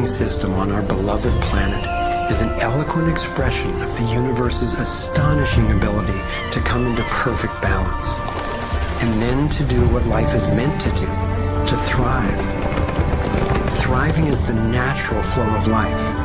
System on our beloved planet is an eloquent expression of the universe's astonishing ability to come into perfect balance, and then to do what life is meant to do, to thrive. Thriving is the natural flow of life.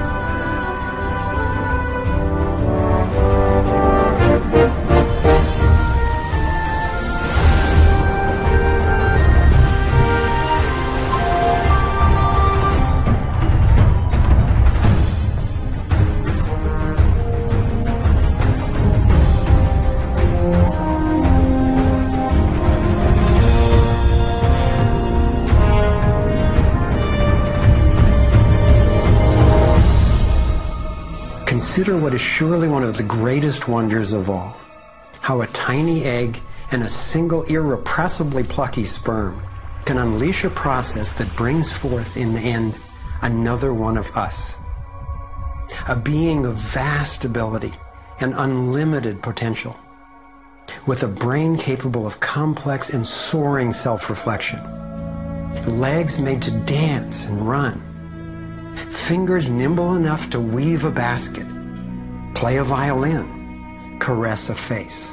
Consider what is surely one of the greatest wonders of all, how a tiny egg and a single irrepressibly plucky sperm can unleash a process that brings forth in the end another one of us, a being of vast ability and unlimited potential, with a brain capable of complex and soaring self-reflection, legs made to dance and run, fingers nimble enough to weave a basket, play a violin, caress a face.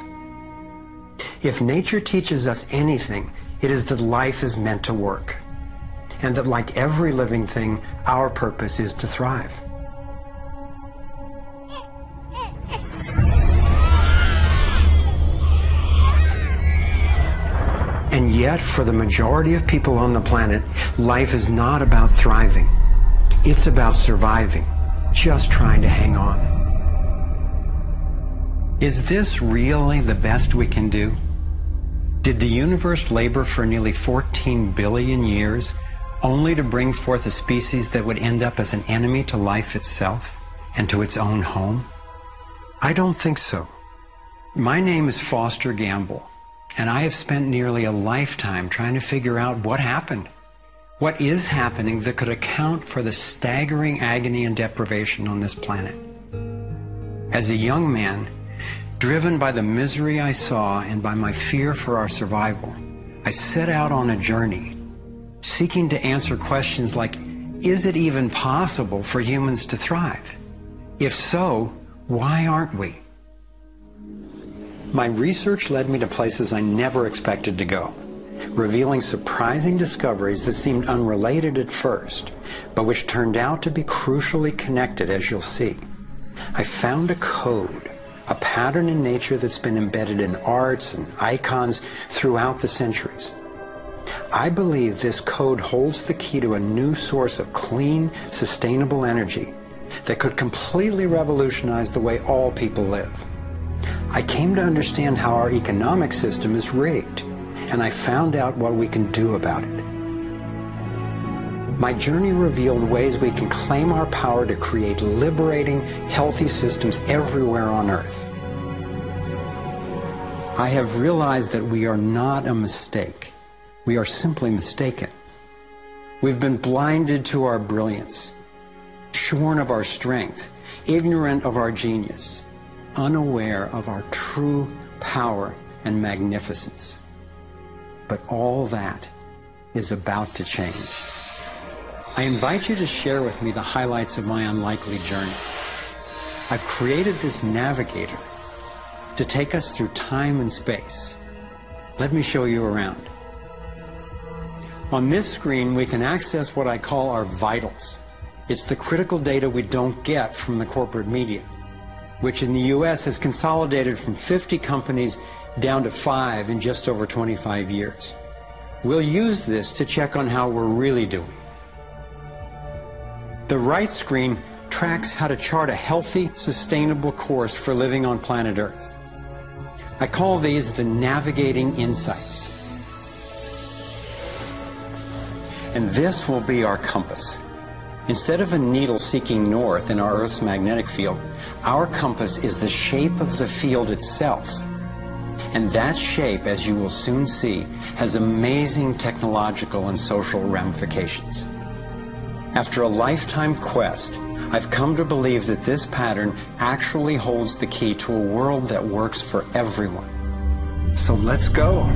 If nature teaches us anything, it is that life is meant to work, and that like every living thing, our purpose is to thrive. And yet, for the majority of people on the planet, life is not about thriving. It's about surviving, just trying to hang on. Is this really the best we can do? Did the universe labor for nearly 14 billion years only to bring forth a species that would end up as an enemy to life itself and to its own home? I don't think so. My name is Foster Gamble, and I have spent nearly a lifetime trying to figure out what happened. What is happening that could account for the staggering agony and deprivation on this planet? As a young man, driven by the misery I saw and by my fear for our survival, I set out on a journey, seeking to answer questions like, is it even possible for humans to thrive? If so, why aren't we? My research led me to places I never expected to go, revealing surprising discoveries that seemed unrelated at first, but which turned out to be crucially connected, as you'll see. I found a code, a pattern in nature that's been embedded in arts and icons throughout the centuries. I believe this code holds the key to a new source of clean, sustainable energy that could completely revolutionize the way all people live. I came to understand how our economic system is rigged, and I found out what we can do about it. My journey revealed ways we can claim our power to create liberating, healthy systems everywhere on Earth. I have realized that we are not a mistake. We are simply mistaken. We've been blinded to our brilliance, shorn of our strength, ignorant of our genius, unaware of our true power and magnificence. But all that is about to change. I invite you to share with me the highlights of my unlikely journey. I've created this navigator to take us through time and space. Let me show you around. On this screen, we can access what I call our vitals. It's the critical data we don't get from the corporate media, which in the US has consolidated from 50 companies down to 5 in just over 25 years. We'll use this to check on how we're really doing. The right screen tracks how to chart a healthy, sustainable course for living on planet Earth. I call these the navigating insights. And this will be our compass. Instead of a needle seeking north in our Earth's magnetic field, our compass is the shape of the field itself. And that shape, as you will soon see, has amazing technological and social ramifications. After a lifetime quest, I've come to believe that this pattern actually holds the key to a world that works for everyone. So let's go.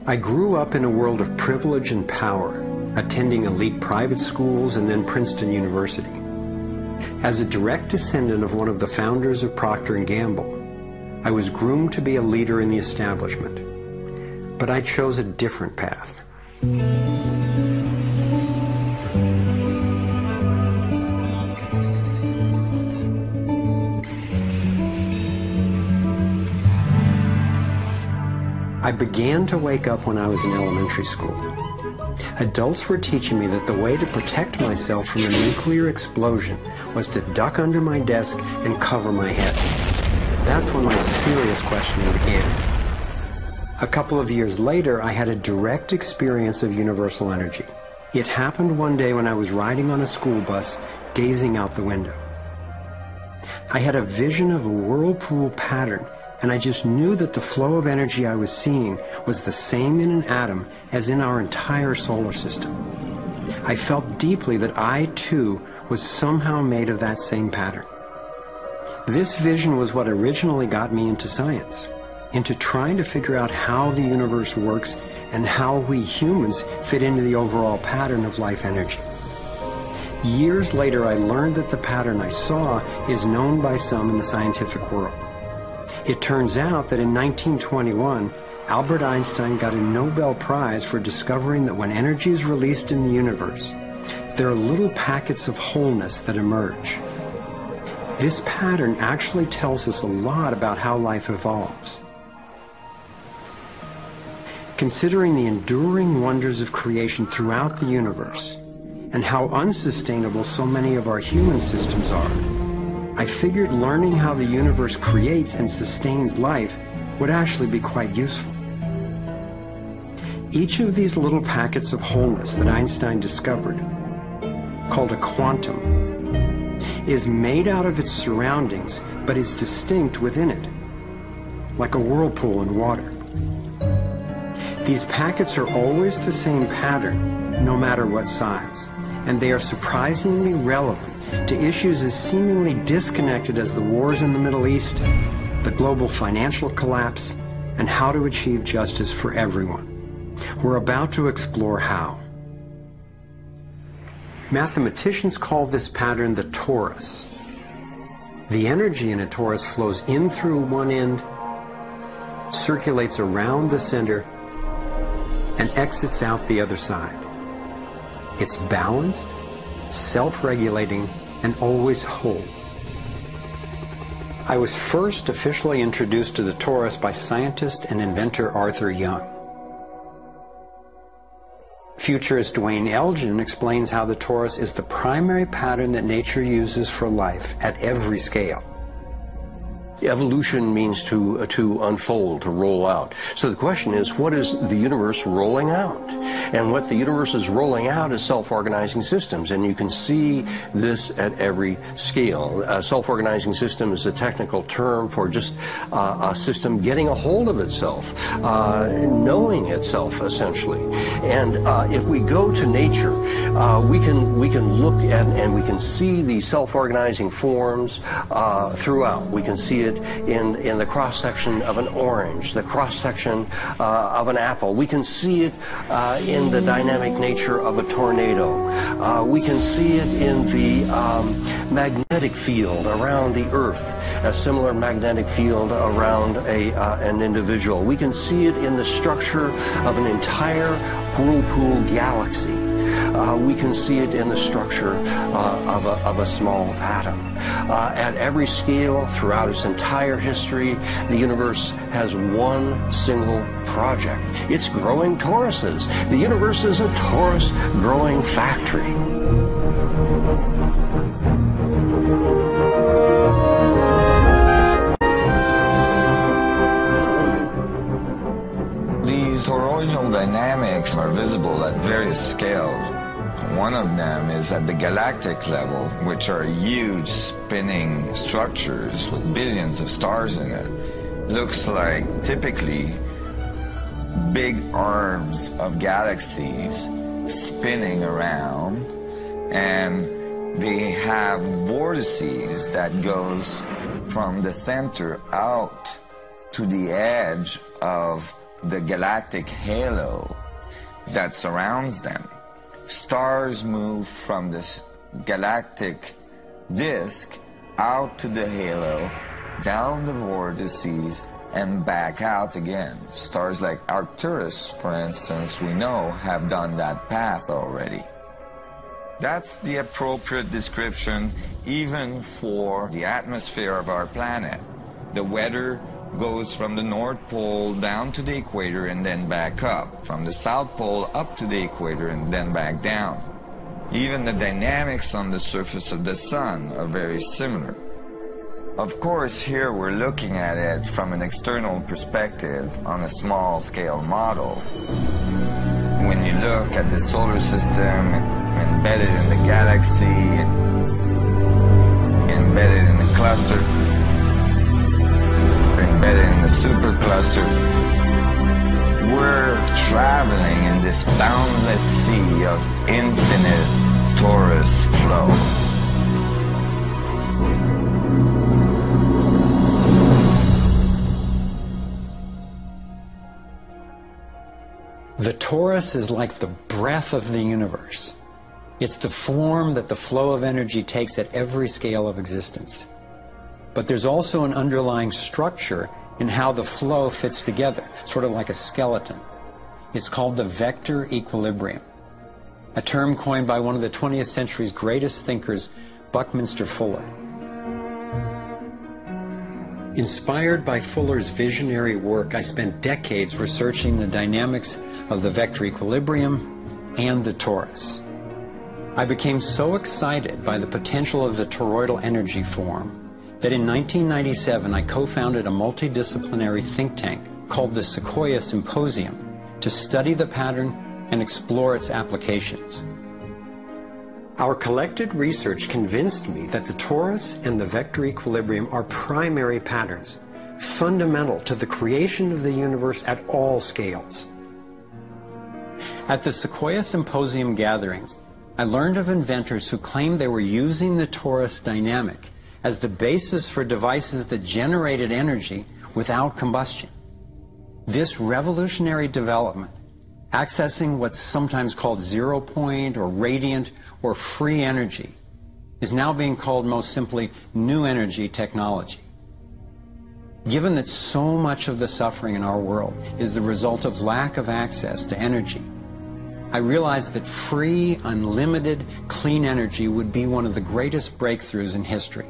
I grew up in a world of privilege and power, attending elite private schools and then Princeton University. As a direct descendant of one of the founders of Procter & Gamble, I was groomed to be a leader in the establishment. But I chose a different path. I began to wake up when I was in elementary school. Adults were teaching me that the way to protect myself from a nuclear explosion was to duck under my desk and cover my head. That's when my serious questioning began. A couple of years later, I had a direct experience of universal energy. It happened one day when I was riding on a school bus, gazing out the window. I had a vision of a whirlpool pattern, and I just knew that the flow of energy I was seeing was the same in an atom as in our entire solar system. I felt deeply that I, too, was somehow made of that same pattern. This vision was what originally got me into science, into trying to figure out how the universe works and how we humans fit into the overall pattern of life energy. Years later, I learned that the pattern I saw is known by some in the scientific world. It turns out that in 1921, Albert Einstein got a Nobel Prize for discovering that when energy is released in the universe, there are little packets of wholeness that emerge. This pattern actually tells us a lot about how life evolves. Considering the enduring wonders of creation throughout the universe, and how unsustainable so many of our human systems are, I figured learning how the universe creates and sustains life would actually be quite useful. Each of these little packets of wholeness that Einstein discovered, called a quantum, is made out of its surroundings, but is distinct within it, like a whirlpool in water. These packets are always the same pattern, no matter what size, and they are surprisingly relevant to issues as seemingly disconnected as the wars in the Middle East, the global financial collapse, and how to achieve justice for everyone. We're about to explore how. Mathematicians call this pattern the torus. The energy in a torus flows in through one end, circulates around the center, and exits out the other side. It's balanced, self-regulating, and always whole. I was first officially introduced to the torus by scientist and inventor Arthur Young. Futurist Dwayne Elgin explains how the torus is the primary pattern that nature uses for life at every scale. Evolution means to unfold, to roll out. So the question is, what is the universe rolling out? And what the universe is rolling out is self-organizing systems, and you can see this at every scale. A self-organizing system is a technical term for just a system getting a hold of itself, knowing itself, essentially. And if we go to nature, we can look at and we can see these self-organizing forms throughout. We can see it in the cross-section of an orange, the cross-section of an apple. We can see it in the dynamic nature of a tornado. We can see it in the magnetic field around the Earth, a similar magnetic field around an individual. We can see it in the structure of an entire whirlpool galaxy. We can see it in the structure of a small atom. At every scale, throughout its entire history, the universe has one single project. It's growing toruses. The universe is a torus growing factory. These toroidal dynamics are visible at various scales. One of them is at the galactic level, which are huge spinning structures with billions of stars in it. Looks like typically big arms of galaxies spinning around, and they have vortices that goes from the center out to the edge of the galactic halo that surrounds them. Stars move from this galactic disk out to the halo, down the vortices, and back out again. Stars like Arcturus, for instance, we know have done that path already. That's the appropriate description even for the atmosphere of our planet. The weather goes from the North Pole down to the equator and then back up, from the South Pole up to the equator and then back down. Even the dynamics on the surface of the sun are very similar. Of course, here we're looking at it from an external perspective on a small scale model. When you look at the solar system embedded in the galaxy, embedded in the cluster, embedded in the supercluster, we're traveling in this boundless sea of infinite torus flow. The torus is like the breath of the universe. It's the form that the flow of energy takes at every scale of existence. But there's also an underlying structure in how the flow fits together, sort of like a skeleton. It's called the vector equilibrium, a term coined by one of the 20th century's greatest thinkers, Buckminster Fuller. Inspired by Fuller's visionary work, I spent decades researching the dynamics of the vector equilibrium and the torus. I became so excited by the potential of the toroidal energy form that in 1997 I co-founded a multidisciplinary think tank called the Sequoia Symposium to study the pattern and explore its applications. Our collected research convinced me that the torus and the vector equilibrium are primary patterns, fundamental to the creation of the universe at all scales. At the Sequoia Symposium gatherings, I learned of inventors who claimed they were using the torus dynamic as the basis for devices that generated energy without combustion. This revolutionary development, accessing what's sometimes called zero point or radiant or free energy, is now being called most simply new energy technology. Given that so much of the suffering in our world is the result of lack of access to energy, I realized that free, unlimited, clean energy would be one of the greatest breakthroughs in history.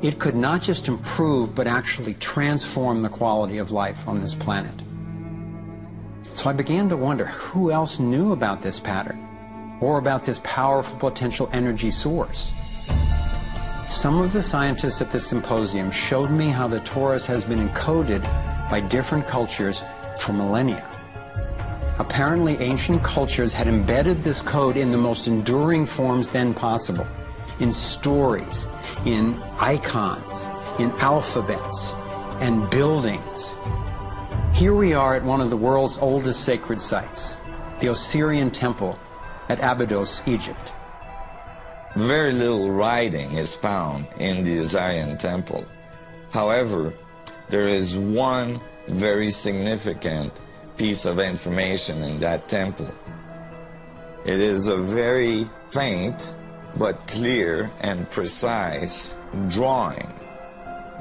It could not just improve, but actually transform the quality of life on this planet. So I began to wonder who else knew about this pattern, or about this powerful potential energy source. Some of the scientists at this symposium showed me how the torus has been encoded by different cultures for millennia. Apparently, ancient cultures had embedded this code in the most enduring forms then possible, in stories, in icons, in alphabets, and buildings. Here we are at one of the world's oldest sacred sites, the Osirian Temple at Abydos, Egypt. Very little writing is found in the Osirian Temple. However, there is one very significant piece of information in that temple. It is a very faint but clear and precise drawing.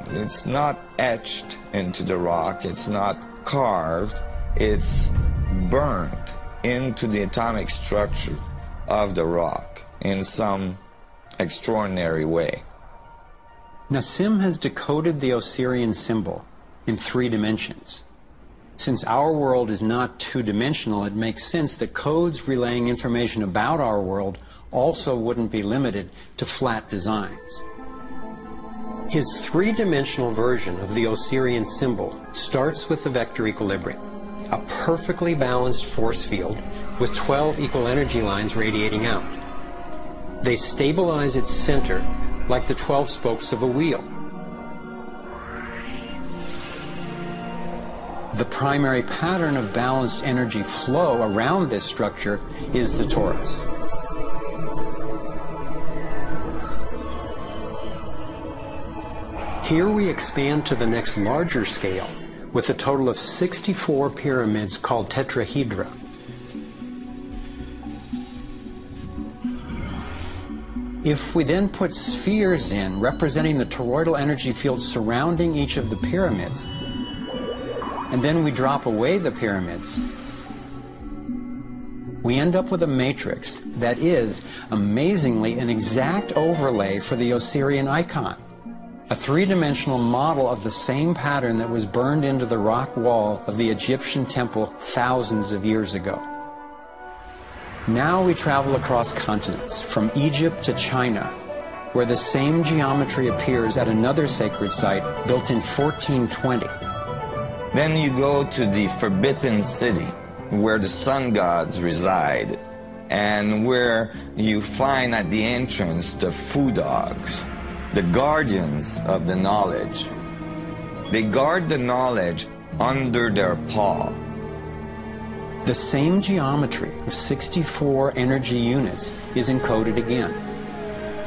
It's not etched into the rock, it's not carved, it's burnt into the atomic structure of the rock in some extraordinary way. Nassim has decoded the Osirian symbol in 3 dimensions. Since our world is not two-dimensional, it makes sense that codes relaying information about our world also wouldn't be limited to flat designs. His 3-dimensional version of the Osirian symbol starts with the vector equilibrium, a perfectly balanced force field with 12 equal energy lines radiating out. They stabilize its center like the 12 spokes of a wheel. The primary pattern of balanced energy flow around this structure is the torus. Here we expand to the next larger scale with a total of 64 pyramids called tetrahedra. If we then put spheres in representing the toroidal energy field surrounding each of the pyramids, and then we drop away the pyramids, we end up with a matrix that is, amazingly, an exact overlay for the Osirian icon, a 3-dimensional model of the same pattern that was burned into the rock wall of the Egyptian temple thousands of years ago. Now we travel across continents, from Egypt to China, where the same geometry appears at another sacred site built in 1420. Then you go to the Forbidden City, where the sun gods reside, and where you find at the entrance the Fu dogs, the guardians of the knowledge. They guard the knowledge under their paw. The same geometry of 64 energy units is encoded again.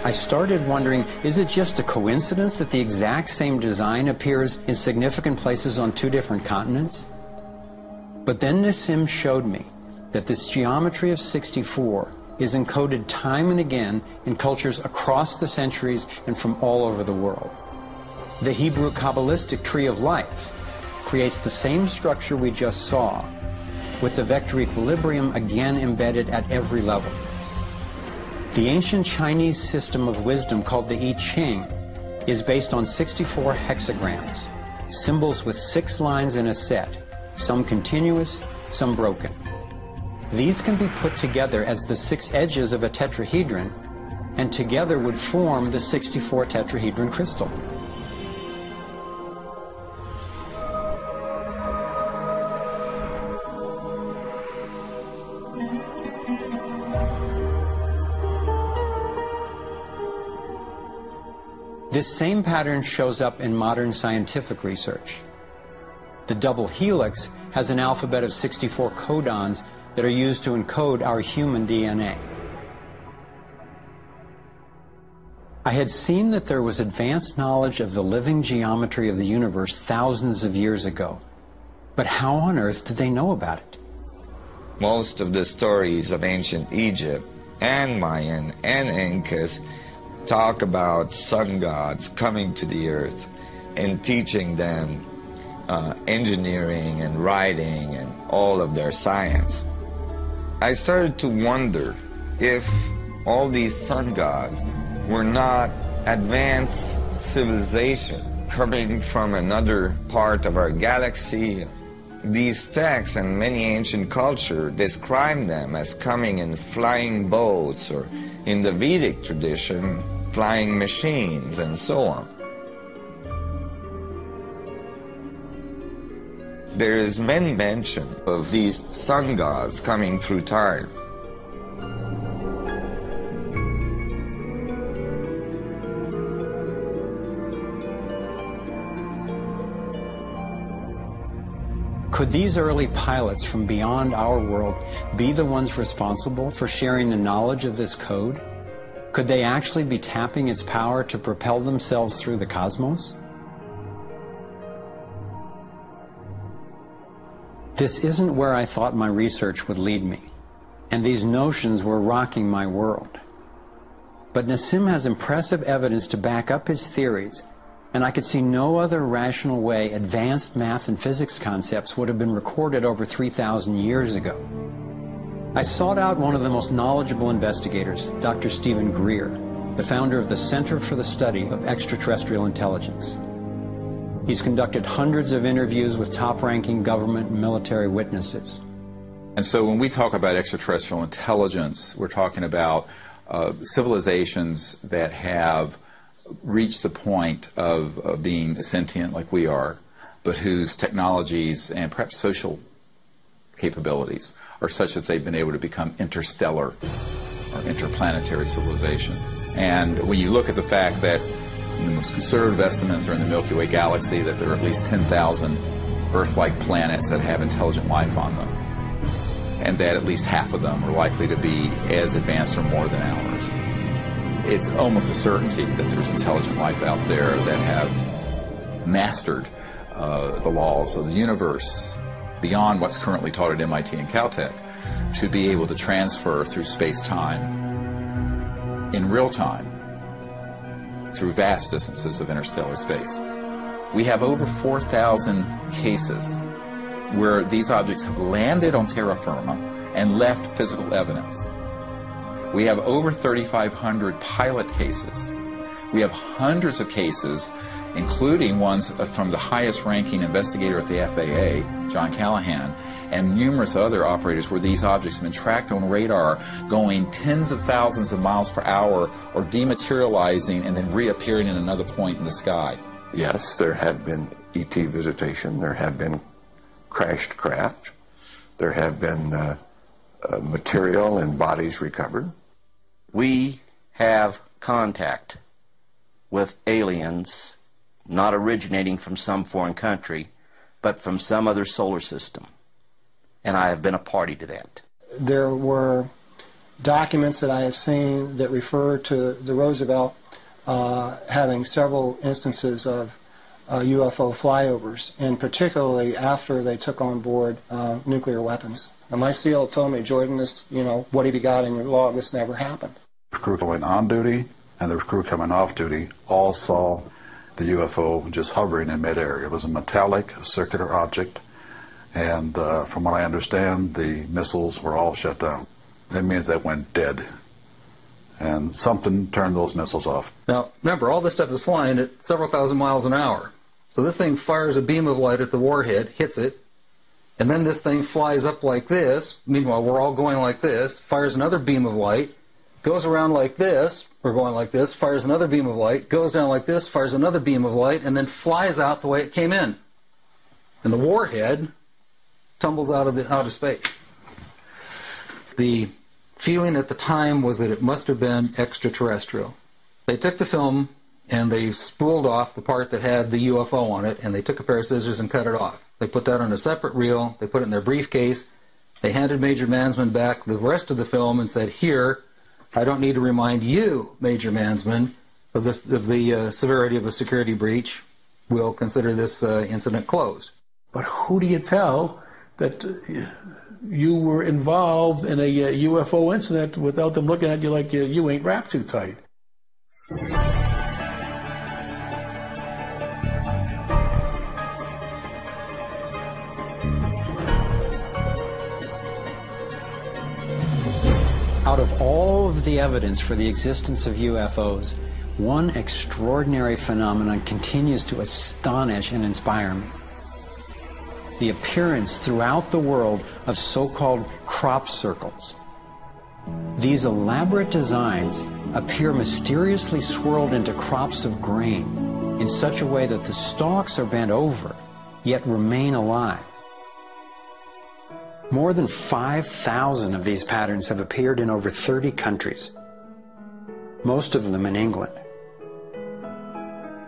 I started wondering, is it just a coincidence that the exact same design appears in significant places on 2 different continents? But then Nassim showed me that this geometry of 64 is encoded time and again in cultures across the centuries and from all over the world. The Hebrew Kabbalistic tree of life creates the same structure we just saw, with the vector equilibrium again embedded at every level. The ancient Chinese system of wisdom called the I Ching is based on 64 hexagrams, symbols with 6 lines in a set, some continuous, some broken. These can be put together as the 6 edges of a tetrahedron, and together would form the 64 tetrahedron crystal. This same pattern shows up in modern scientific research. The double helix has an alphabet of 64 codons that are used to encode our human DNA. I had seen that there was advanced knowledge of the living geometry of the universe thousands of years ago, but how on earth did they know about it? Most of the stories of ancient Egypt and Mayan and Incas talk about sun gods coming to the earth and teaching them engineering and writing and all of their science. I started to wonder if all these sun gods were not advanced civilization coming from another part of our galaxy. These texts and many ancient cultures describe them as coming in flying boats, or in the Vedic tradition, flying machines, and so on. There is many mention of these sun gods coming through time. Could these early pilots from beyond our world be the ones responsible for sharing the knowledge of this code? Could they actually be tapping its power to propel themselves through the cosmos? This isn't where I thought my research would lead me, and these notions were rocking my world. But Nassim has impressive evidence to back up his theories, and I could see no other rational way advanced math and physics concepts would have been recorded over 3,000 years ago. I sought out one of the most knowledgeable investigators, Dr. Stephen Greer, the founder of the Center for the Study of Extraterrestrial Intelligence. He's conducted hundreds of interviews with top-ranking government and military witnesses. And so when we talk about extraterrestrial intelligence, we're talking about civilizations that have reached the point of being sentient like we are, but whose technologies and perhaps social capabilities are such that they've been able to become interstellar or interplanetary civilizations. And when you look at the fact that the most conservative estimates are in the Milky Way galaxy that there are at least 10,000 Earth-like planets that have intelligent life on them, and that at least half of them are likely to be as advanced or more than ours. It's almost a certainty that there's intelligent life out there that have mastered the laws of the universe beyond what's currently taught at MIT and Caltech, to be able to transfer through space-time in real time through vast distances of interstellar space. We have over 4,000 cases where these objects have landed on terra firma and left physical evidence. We have over 3,500 pilot cases. We have hundreds of cases, including ones from the highest ranking investigator at the FAA, John Callahan, and numerous other operators where these objects have been tracked on radar going tens of thousands of miles per hour or dematerializing and then reappearing in another point in the sky. Yes, there have been ET visitation, there have been crashed craft, there have been material and bodies recovered. We have contact with aliens not originating from some foreign country, but from some other solar system. And I have been a party to that. There were documents that I have seen that refer to the Roosevelt having several instances of UFO flyovers, and particularly after they took on board nuclear weapons. And my SEAL told me, Jordan, this, what have you got in your log? This never happened. The crew going on duty and the crew coming off duty all saw the UFO just hovering in midair. It was a metallic, circular object, and from what I understand, the missiles were all shut down. That means they went dead, and something turned those missiles off. Now, remember, all this stuff is flying at several thousand miles an hour. So this thing fires a beam of light at the warhead, hits it, and then this thing flies up like this. Meanwhile, we're all going like this, fires another beam of light, goes around like this, we're going like this, fires another beam of light, goes down like this, fires another beam of light, and then flies out the way it came in. And the warhead tumbles out of space. The feeling at the time was that it must have been extraterrestrial. They took the film and they spooled off the part that had the UFO on it, and they took a pair of scissors and cut it off. They put that on a separate reel, they put it in their briefcase, they handed Major Mansman back the rest of the film and said, here, I don't need to remind you, Major Mansman, of the severity of a security breach. We'll consider this incident closed. But who do you tell that you were involved in a UFO incident without them looking at you like you ain't wrapped too tight. Out of all of the evidence for the existence of UFOs, one extraordinary phenomenon continues to astonish and inspire me. The appearance throughout the world of so-called crop circles. These elaborate designs appear mysteriously swirled into crops of grain in such a way that the stalks are bent over, yet remain alive. More than 5,000 of these patterns have appeared in over 30 countries, most of them in England.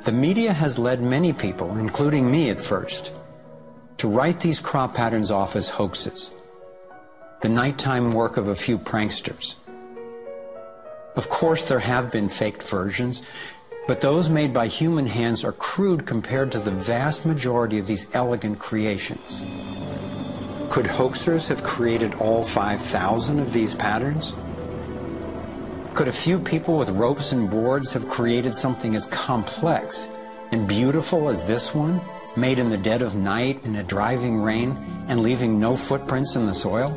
The media has led many people, including me at first, to write these crop patterns off as hoaxes, the nighttime work of a few pranksters. Of course, there have been faked versions, but those made by human hands are crude compared to the vast majority of these elegant creations. Could hoaxers have created all 5,000 of these patterns? Could a few people with ropes and boards have created something as complex and beautiful as this one, made in the dead of night in a driving rain and leaving no footprints in the soil?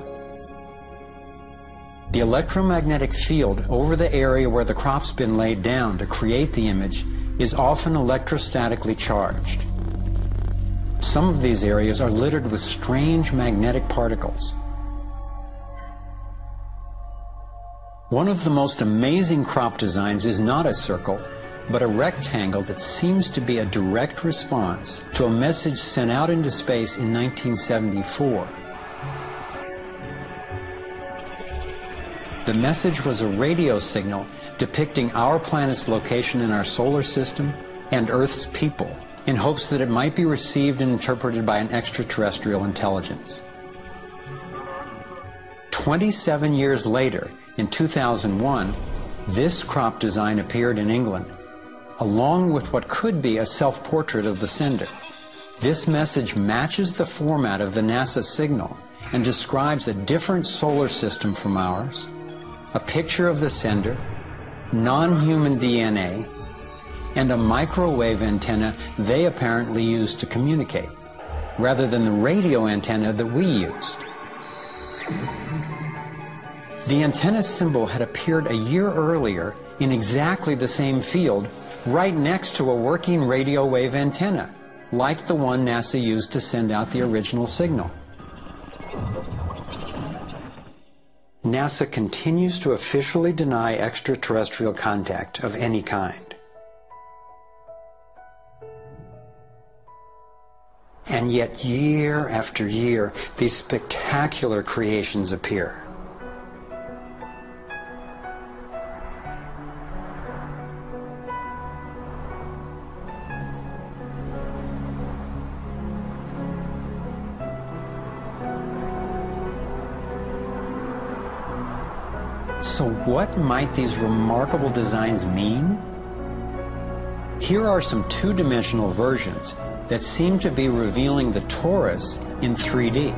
The electromagnetic field over the area where the crop's been laid down to create the image is often electrostatically charged. Some of these areas are littered with strange magnetic particles. One of the most amazing crop designs is not a circle, but a rectangle that seems to be a direct response to a message sent out into space in 1974. The message was a radio signal depicting our planet's location in our solar system and Earth's people, in hopes that it might be received and interpreted by an extraterrestrial intelligence. 27 years later, in 2001, this crop design appeared in England, along with what could be a self-portrait of the sender. This message matches the format of the NASA signal and describes a different solar system from ours, a picture of the sender, non-human DNA, and a microwave antenna they apparently used to communicate, rather than the radio antenna that we used. The antenna symbol had appeared a year earlier in exactly the same field, right next to a working radio wave antenna, like the one NASA used to send out the original signal. NASA continues to officially deny extraterrestrial contact of any kind. And yet, year after year, these spectacular creations appear. So what might these remarkable designs mean? Here are some two-dimensional versions that seem to be revealing the torus in 3D.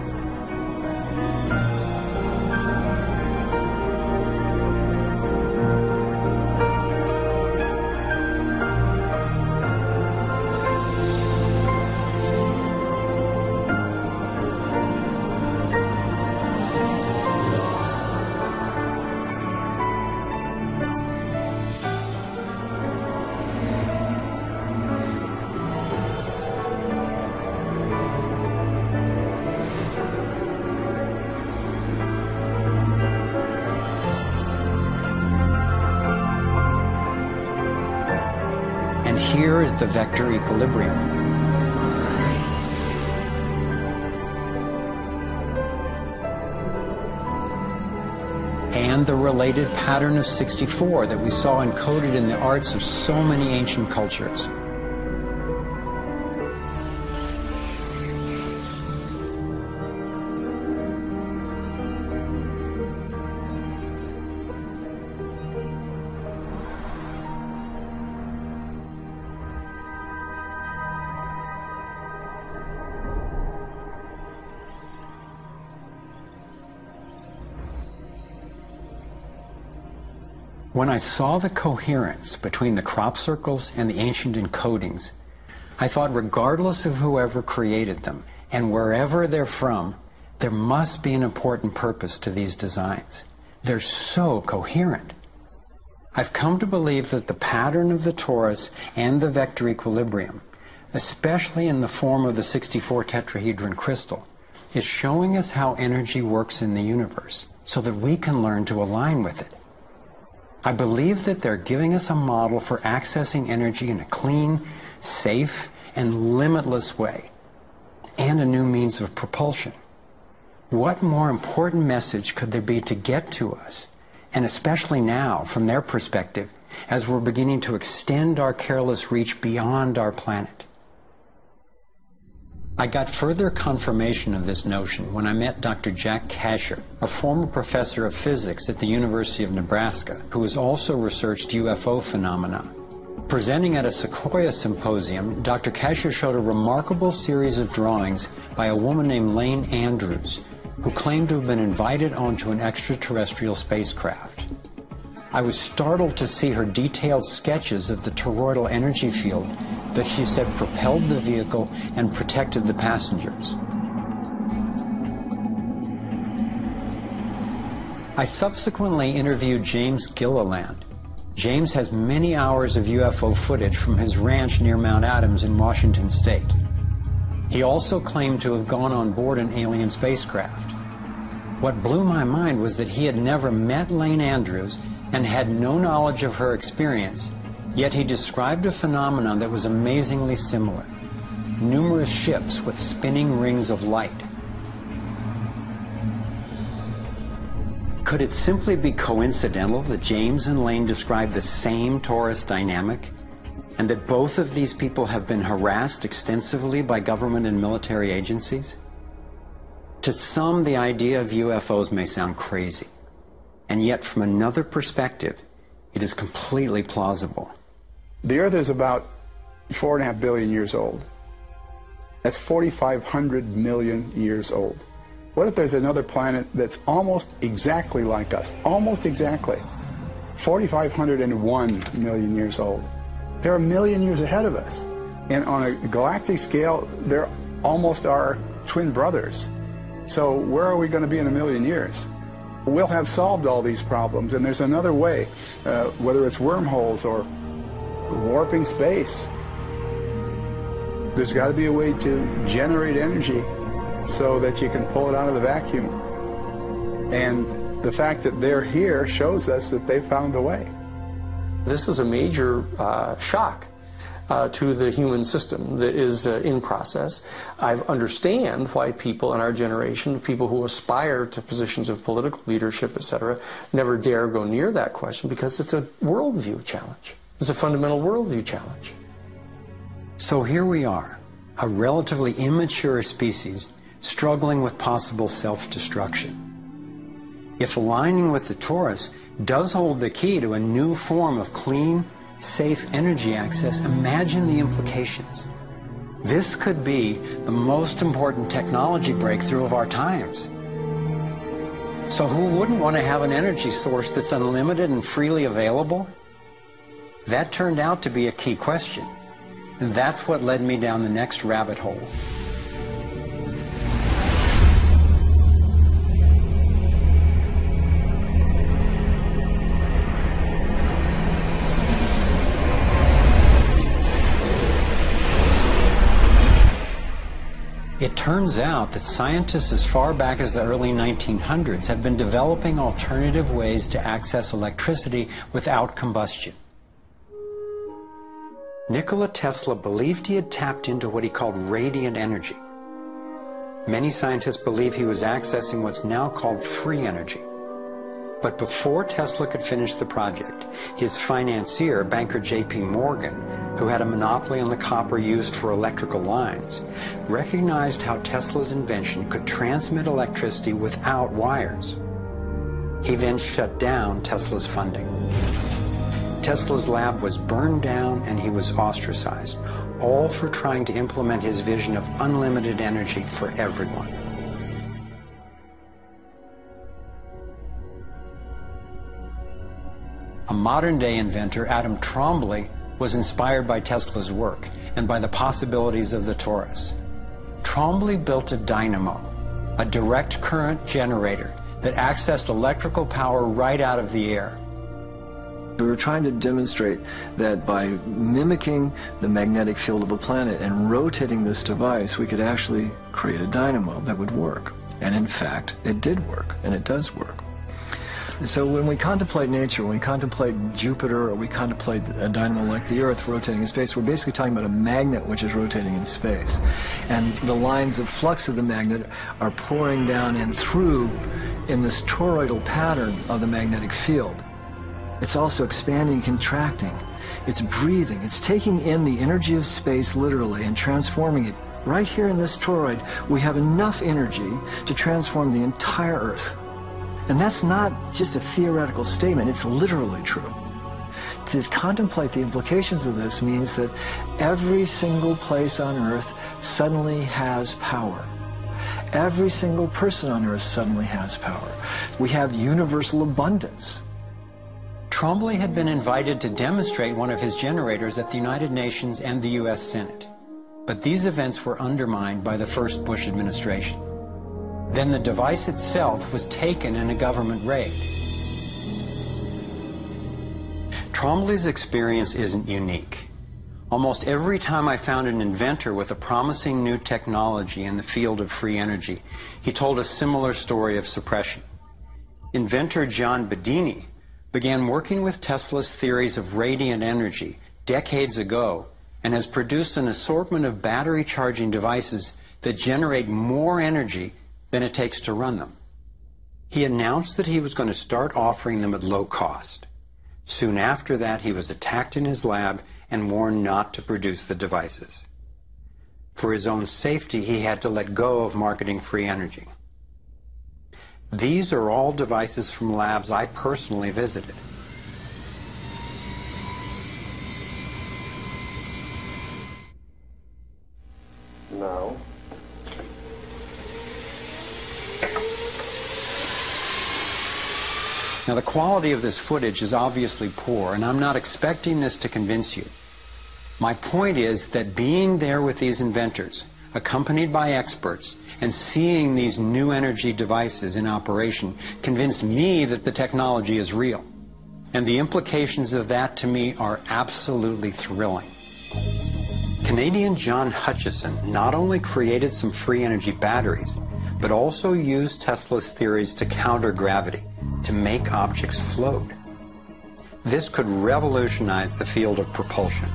And here is the vector equilibrium. And the related pattern of 64 that we saw encoded in the arts of so many ancient cultures. When I saw the coherence between the crop circles and the ancient encodings, I thought regardless of whoever created them and wherever they're from, there must be an important purpose to these designs. They're so coherent. I've come to believe that the pattern of the torus and the vector equilibrium, especially in the form of the 64 tetrahedron crystal, is showing us how energy works in the universe so that we can learn to align with it. I believe that they're giving us a model for accessing energy in a clean, safe, and limitless way, and a new means of propulsion. What more important message could there be to get to us, and especially now, from their perspective, as we're beginning to extend our careless reach beyond our planet? I got further confirmation of this notion when I met Dr. Jack Kasher, a former professor of physics at the University of Nebraska, who has also researched UFO phenomena. Presenting at a Sequoia symposium, Dr. Kasher showed a remarkable series of drawings by a woman named Lane Andrews, who claimed to have been invited onto an extraterrestrial spacecraft. I was startled to see her detailed sketches of the toroidal energy field that she said propelled the vehicle and protected the passengers. I subsequently interviewed James Gilliland. James has many hours of UFO footage from his ranch near Mount Adams in Washington State. He also claimed to have gone on board an alien spacecraft. What blew my mind was that he had never met Lane Andrews and had no knowledge of her experience, yet he described a phenomenon that was amazingly similar: numerous ships with spinning rings of light. Could it simply be coincidental that James and Lane described the same torus dynamic, and that both of these people have been harassed extensively by government and military agencies? To some, the idea of UFOs may sound crazy, and yet from another perspective, it is completely plausible. The Earth is about 4.5 billion years old. That's 4,500 million years old. What if there's another planet that's almost exactly like us? Almost exactly. 4,501 million years old. They're a million years ahead of us. And on a galactic scale, they're almost our twin brothers. So where are we going to be in a million years? We'll have solved all these problems, and there's another way, whether it's wormholes or warping space. There's got to be a way to generate energy so that you can pull it out of the vacuum. And the fact that they're here shows us that they found a way. This is a major shock to the human system that is in process. I understand why people in our generation, people who aspire to positions of political leadership, etc., never dare go near that question, because it's a worldview challenge. It's a fundamental worldview challenge. So here we are, a relatively immature species struggling with possible self-destruction. If aligning with the torus does hold the key to a new form of clean, safe energy access, imagine the implications. This could be the most important technology breakthrough of our times. So who wouldn't want to have an energy source that's unlimited and freely available? That turned out to be a key question, and that's what led me down the next rabbit hole. It turns out that scientists as far back as the early 1900s have been developing alternative ways to access electricity without combustion. Nikola Tesla believed he had tapped into what he called radiant energy. Many scientists believe he was accessing what's now called free energy. But before Tesla could finish the project, his financier, banker J.P. Morgan, who had a monopoly on the copper used for electrical lines, recognized how Tesla's invention could transmit electricity without wires. He then shut down Tesla's funding. Tesla's lab was burned down and he was ostracized, all for trying to implement his vision of unlimited energy for everyone. A modern-day inventor, Adam Trombly, was inspired by Tesla's work and by the possibilities of the torus. Trombly built a dynamo, a direct current generator that accessed electrical power right out of the air. We were trying to demonstrate that by mimicking the magnetic field of a planet and rotating this device, we could actually create a dynamo that would work. And in fact, it did work, and it does work. So when we contemplate nature, when we contemplate Jupiter, or we contemplate a dynamo like the Earth rotating in space, we're basically talking about a magnet which is rotating in space. And the lines of flux of the magnet are pouring down and through in this toroidal pattern of the magnetic field. It's also expanding and contracting. It's breathing. It's taking in the energy of space literally and transforming it. Right here in this toroid, we have enough energy to transform the entire Earth. And that's not just a theoretical statement, it's literally true. To contemplate the implications of this means that every single place on Earth suddenly has power. Every single person on Earth suddenly has power. We have universal abundance. Trombly had been invited to demonstrate one of his generators at the United Nations and the U.S. Senate. But these events were undermined by the first Bush administration. Then the device itself was taken in a government raid. Trombly's experience isn't unique. Almost every time I found an inventor with a promising new technology in the field of free energy, he told a similar story of suppression. Inventor John Bedini began working with Tesla's theories of radiant energy decades ago and has produced an assortment of battery charging devices that generate more energy than it takes to run them. He announced that he was going to start offering them at low cost. Soon after that, he was attacked in his lab and warned not to produce the devices. For his own safety, he had to let go of marketing free energy. These are all devices from labs I personally visited. No. Now, the quality of this footage is obviously poor, and I'm not expecting this to convince you. My point is that being there with these inventors, accompanied by experts, and seeing these new energy devices in operation convinced me that the technology is real. And the implications of that to me are absolutely thrilling. Canadian John Hutchison not only created some free energy batteries, but also used Tesla's theories to counter gravity, to make objects float. This could revolutionize the field of propulsion.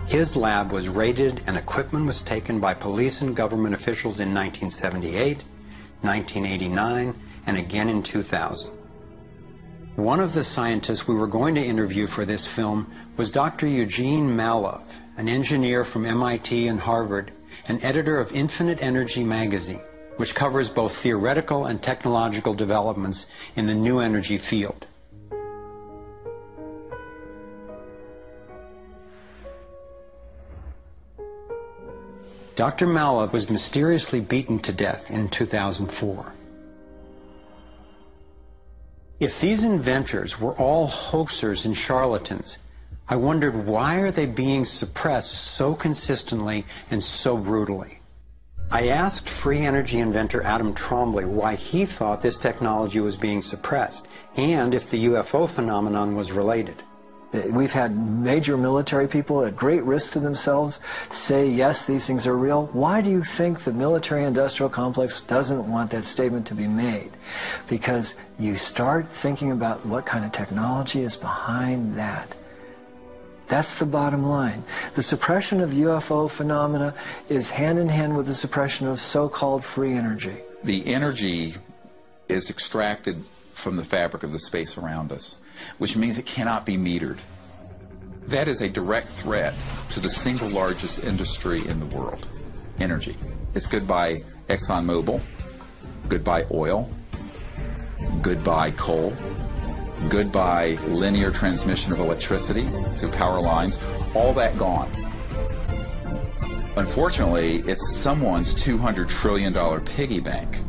His lab was raided and equipment was taken by police and government officials in 1978, 1989, and again in 2000. One of the scientists we were going to interview for this film was Dr. Eugene Mallove, an engineer from MIT and Harvard, and editor of Infinite Energy magazine, which covers both theoretical and technological developments in the new energy field. Dr. Mallove was mysteriously beaten to death in 2004. If these inventors were all hoaxers and charlatans, I wondered, why are they being suppressed so consistently and so brutally? I asked free energy inventor Adam Trombly why he thought this technology was being suppressed, and if the UFO phenomenon was related. We've had major military people at great risk to themselves say, yes, these things are real. Why do you think the military-industrial complex doesn't want that statement to be made? Because you start thinking about what kind of technology is behind that. That's the bottom line. The suppression of UFO phenomena is hand in hand with the suppression of so-called free energy. The energy is extracted from the fabric of the space around us, which means it cannot be metered. That is a direct threat to the single largest industry in the world, energy. It's goodbye ExxonMobil, goodbye oil, goodbye coal, goodbye linear transmission of electricity through power lines, all that gone. Unfortunately, it's someone's $200 trillion piggy bank.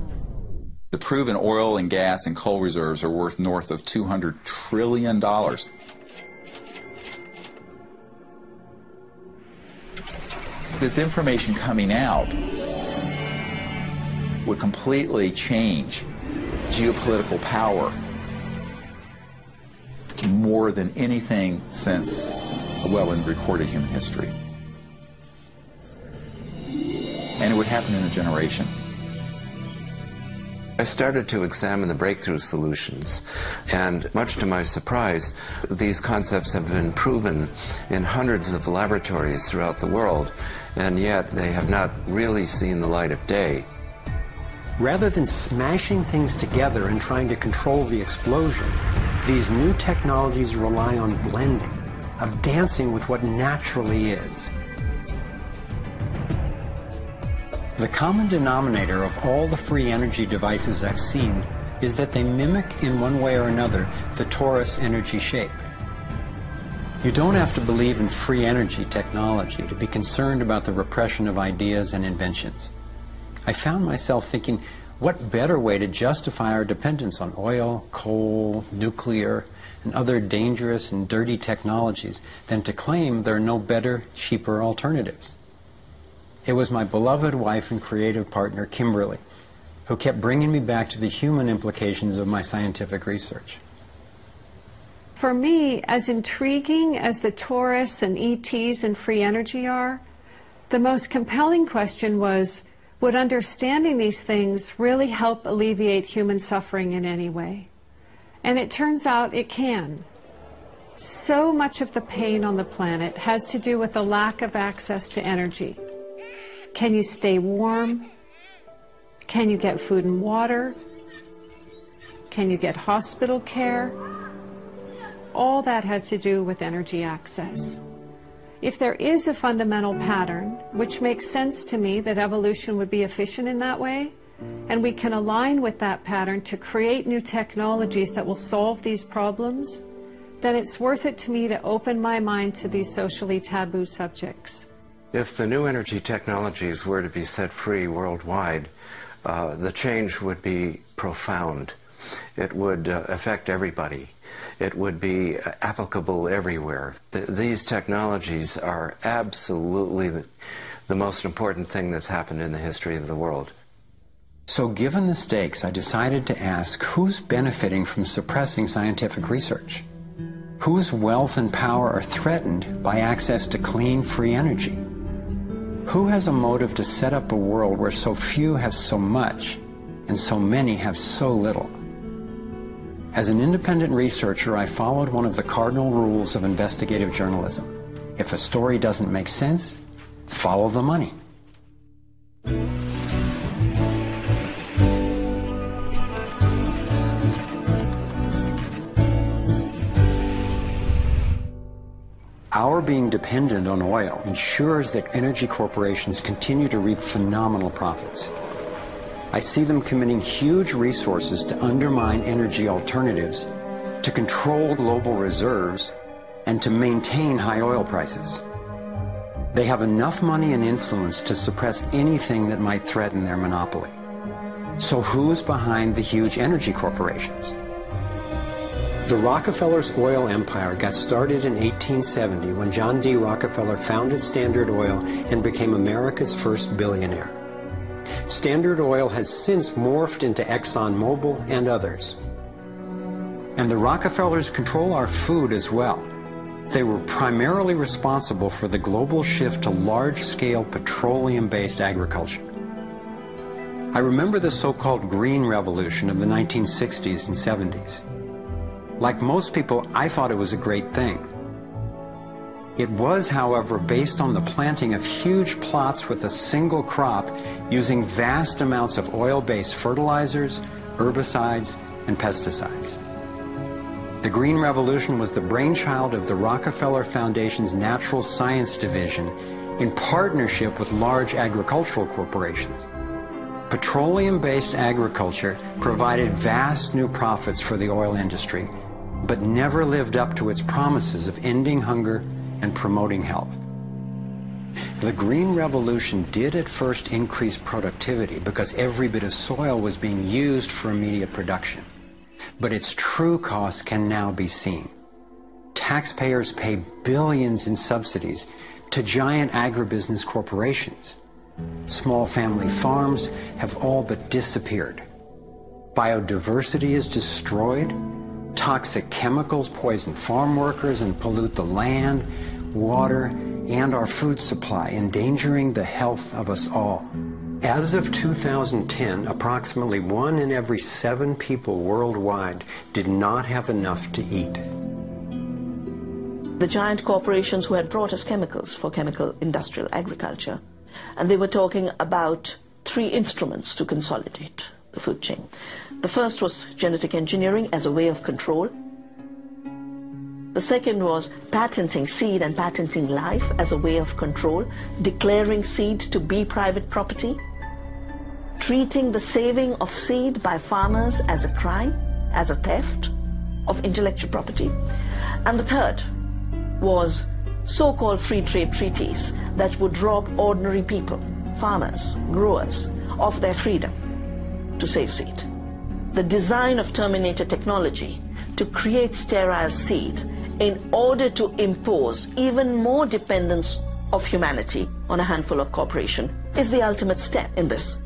The proven oil and gas and coal reserves are worth north of $200 trillion. This information coming out would completely change geopolitical power more than anything since, well, in recorded human history. And it would happen in a generation. I started to examine the breakthrough solutions, and much to my surprise, these concepts have been proven in hundreds of laboratories throughout the world, and yet they have not really seen the light of day. Rather than smashing things together and trying to control the explosion, these new technologies rely on blending, of dancing with what naturally is. The common denominator of all the free energy devices I've seen is that they mimic in one way or another the torus energy shape. You don't have to believe in free energy technology to be concerned about the repression of ideas and inventions. I found myself thinking, what better way to justify our dependence on oil, coal, nuclear, and other dangerous and dirty technologies than to claim there are no better, cheaper alternatives? It was my beloved wife and creative partner, Kimberly, who kept bringing me back to the human implications of my scientific research. For me, as intriguing as the torus and ETs and free energy are, the most compelling question was, would understanding these things really help alleviate human suffering in any way? And it turns out it can. So much of the pain on the planet has to do with the lack of access to energy. Can you stay warm? Can you get food and water? Can you get hospital care? All that has to do with energy access. If there is a fundamental pattern, which makes sense to me that evolution would be efficient in that way, and we can align with that pattern to create new technologies that will solve these problems, then it's worth it to me to open my mind to these socially taboo subjects. If the new energy technologies were to be set free worldwide, the change would be profound. It would affect everybody. It would be applicable everywhere. These technologies are absolutely the most important thing that's happened in the history of the world. So given the stakes, I decided to ask who's benefiting from suppressing scientific research? Whose wealth and power are threatened by access to clean, free energy? Who has a motive to set up a world where so few have so much and so many have so little? As an independent researcher, I followed one of the cardinal rules of investigative journalism. If a story doesn't make sense, follow the money. Our being dependent on oil ensures that energy corporations continue to reap phenomenal profits. I see them committing huge resources to undermine energy alternatives, to control global reserves, and to maintain high oil prices. They have enough money and influence to suppress anything that might threaten their monopoly. So who's behind the huge energy corporations? The Rockefellers' oil empire got started in 1870 when John D. Rockefeller founded Standard Oil and became America's first billionaire. Standard Oil has since morphed into ExxonMobil and others. And the Rockefellers control our food as well. They were primarily responsible for the global shift to large-scale petroleum-based agriculture. I remember the so-called Green Revolution of the 1960s and 70s. Like most people, I thought it was a great thing. It was, however, based on the planting of huge plots with a single crop using vast amounts of oil-based fertilizers, herbicides, and pesticides. The Green Revolution was the brainchild of the Rockefeller Foundation's Natural Science Division in partnership with large agricultural corporations. Petroleum-based agriculture provided vast new profits for the oil industry, but never lived up to its promises of ending hunger and promoting health. The Green Revolution did at first increase productivity because every bit of soil was being used for immediate production. But its true costs can now be seen. Taxpayers pay billions in subsidies to giant agribusiness corporations. Small family farms have all but disappeared. Biodiversity is destroyed. Toxic chemicals poison farm workers and pollute the land, water, and our food supply, endangering the health of us all. As of 2010, approximately 1 in every 7 people worldwide did not have enough to eat. The giant corporations who had brought us chemicals for chemical industrial agriculture, and they were talking about 3 instruments to consolidate the food chain. The first was genetic engineering as a way of control. The second was patenting seed and patenting life as a way of control, declaring seed to be private property, treating the saving of seed by farmers as a crime, as a theft of intellectual property. And the third was so-called free trade treaties that would rob ordinary people, farmers, growers, of their freedom to save seed. The design of Terminator technology to create sterile seed in order to impose even more dependence of humanity on a handful of corporations is the ultimate step in this.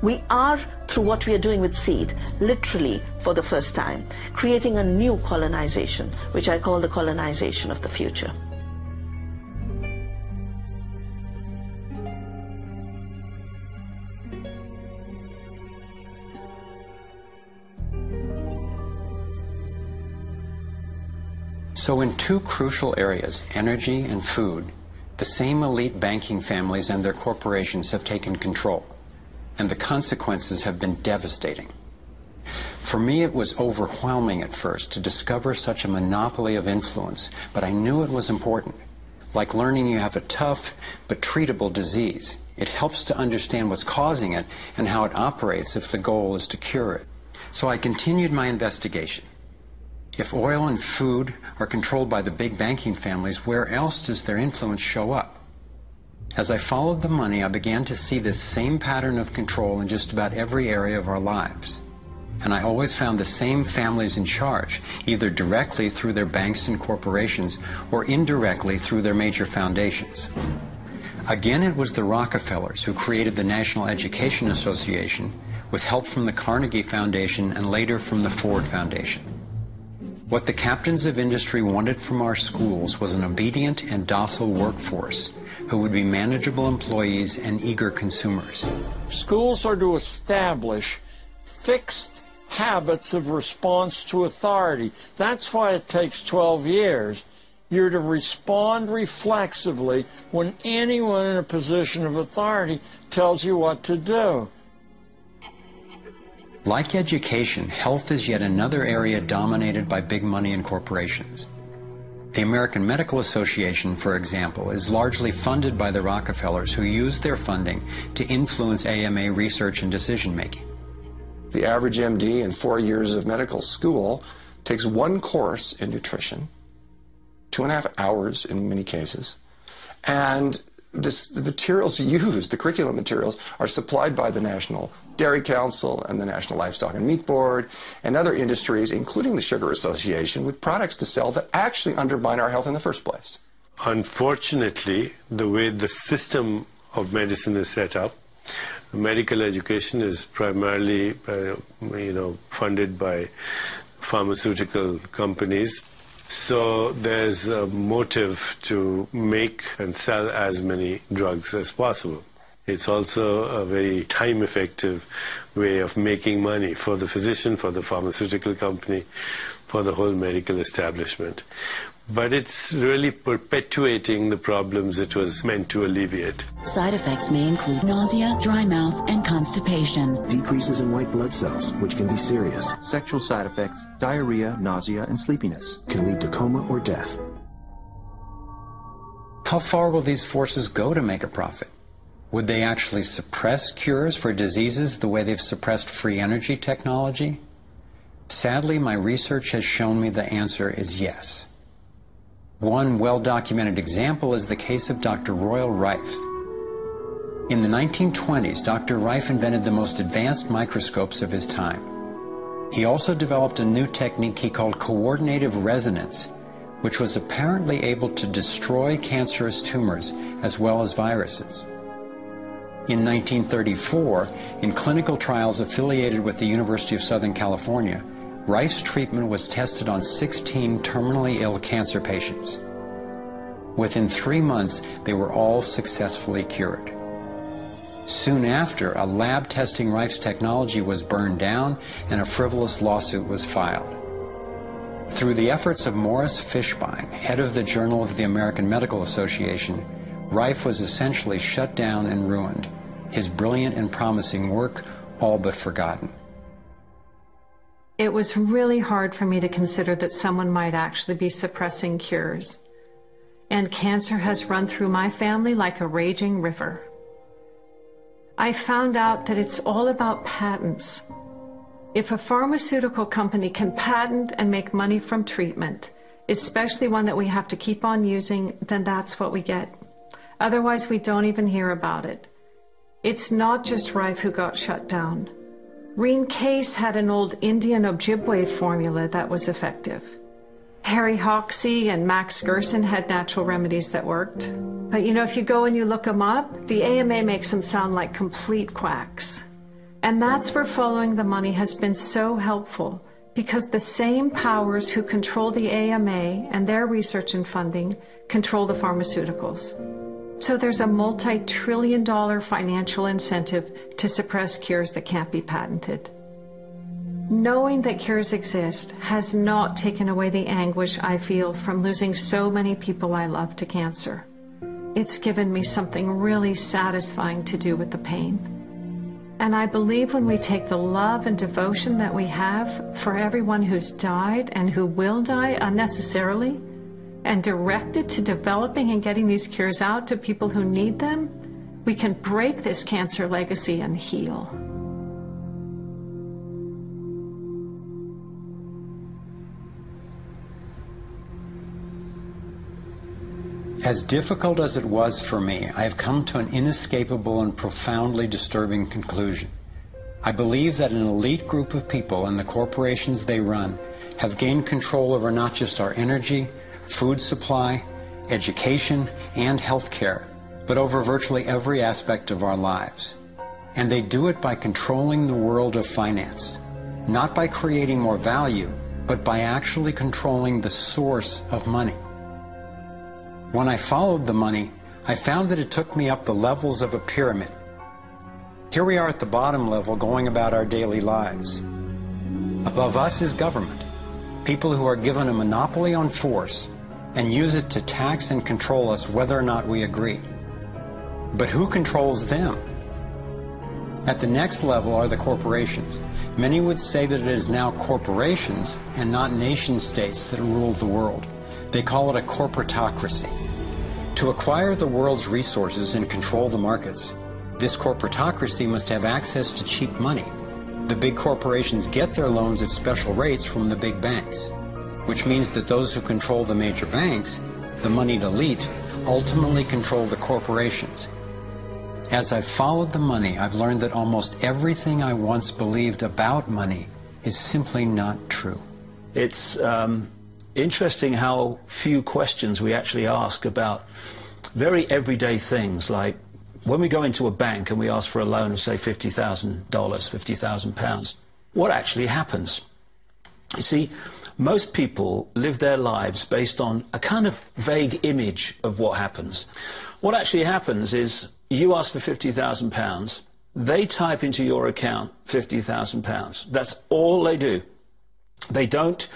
We are, through what we are doing with seed, literally for the first time, creating a new colonization, which I call the colonization of the future. So in 2 crucial areas, energy and food, the same elite banking families and their corporations have taken control, and the consequences have been devastating. For me, it was overwhelming at first to discover such a monopoly of influence, but I knew it was important. Like learning you have a tough but treatable disease. It helps to understand what's causing it and how it operates if the goal is to cure it. So I continued my investigation. If oil and food are controlled by the big banking families, where else does their influence show up? As I followed the money, I began to see this same pattern of control in just about every area of our lives. And I always found the same families in charge, either directly through their banks and corporations or indirectly through their major foundations. Again, it was the Rockefellers who created the National Education Association with help from the Carnegie Foundation and later from the Ford Foundation. What the captains of industry wanted from our schools was an obedient and docile workforce who would be manageable employees and eager consumers. Schools are to establish fixed habits of response to authority. That's why it takes 12 years. You're to respond reflexively when anyone in a position of authority tells you what to do. Like education, health is yet another area dominated by big money and corporations. The American Medical Association, for example, is largely funded by the Rockefellers, who use their funding to influence AMA research and decision-making. The average MD in 4 years of medical school takes 1 course in nutrition, 2.5 hours in many cases, and the materials used, the curriculum materials, are supplied by the National Dairy Council and the National Livestock and Meat Board and other industries, including the Sugar Association, with products to sell that actually undermine our health in the first place. Unfortunately, the way the system of medicine is set up, medical education is primarily funded by pharmaceutical companies. So there's a motive to make and sell as many drugs as possible. It's also a very time-effective way of making money for the physician, for the pharmaceutical company, for the whole medical establishment. But it's really perpetuating the problems it was meant to alleviate. Side effects may include nausea, dry mouth, and constipation. Decreases in white blood cells, which can be serious. Sexual side effects, diarrhea, nausea, and sleepiness. Can lead to coma or death. How far will these forces go to make a profit? Would they actually suppress cures for diseases the way they've suppressed free energy technology? Sadly, my research has shown me the answer is yes. One well-documented example is the case of Dr. Royal Rife. In the 1920s, Dr. Rife invented the most advanced microscopes of his time. He also developed a new technique he called coordinative resonance, which was apparently able to destroy cancerous tumors as well as viruses. In 1934, in clinical trials affiliated with the University of Southern California, Rife's treatment was tested on 16 terminally ill cancer patients. Within 3 months, they were all successfully cured. Soon after, a lab testing Rife's technology was burned down and a frivolous lawsuit was filed. Through the efforts of Morris Fishbein, head of the Journal of the American Medical Association, Rife was essentially shut down and ruined, his brilliant and promising work all but forgotten. It was really hard for me to consider that someone might actually be suppressing cures. And cancer has run through my family like a raging river. I found out that it's all about patents. If a pharmaceutical company can patent and make money from treatment, especially one that we have to keep on using, then that's what we get. Otherwise, we don't even hear about it. It's not just Rife who got shut down. Reen Case had an old Indian Ojibwe formula that was effective. Harry Hoxsey and Max Gerson had natural remedies that worked. But you know, if you go and you look them up, the AMA makes them sound like complete quacks. And that's where following the money has been so helpful, because the same powers who control the AMA and their research and funding control the pharmaceuticals. So there's a multi-trillion-dollar financial incentive to suppress cures that can't be patented. Knowing that cures exist has not taken away the anguish I feel from losing so many people I love to cancer. It's given me something really satisfying to do with the pain. And I believe when we take the love and devotion that we have for everyone who's died and who will die unnecessarily, and direct it to developing and getting these cures out to people who need them, we can break this cancer legacy and heal. As difficult as it was for me, I have come to an inescapable and profoundly disturbing conclusion. I believe that an elite group of people and the corporations they run have gained control over not just our energy, food supply, education, and health care, but over virtually every aspect of our lives. And they do it by controlling the world of finance, not by creating more value, but by actually controlling the source of money. When I followed the money, I found that it took me up the levels of a pyramid. Here we are at the bottom level going about our daily lives. Above us is government, people who are given a monopoly on force and use it to tax and control us whether or not we agree. But who controls them? At the next level are the corporations. Many would say that it is now corporations and not nation states that rule the world. They call it a corporatocracy. To acquire the world's resources and control the markets, this corporatocracy must have access to cheap money. The big corporations get their loans at special rates from the big banks, which means that those who control the major banks, the moneyed elite, ultimately control the corporations. As I've followed the money, I've learned that almost everything I once believed about money is simply not true. It's interesting how few questions we actually ask about very everyday things, like when we go into a bank and we ask for a loan of, say, $50,000, £50,000, what actually happens? You see, most people live their lives based on a kind of vague image of what happens. What actually happens is you ask for £50,000, they type into your account £50,000. That's all they do. They don't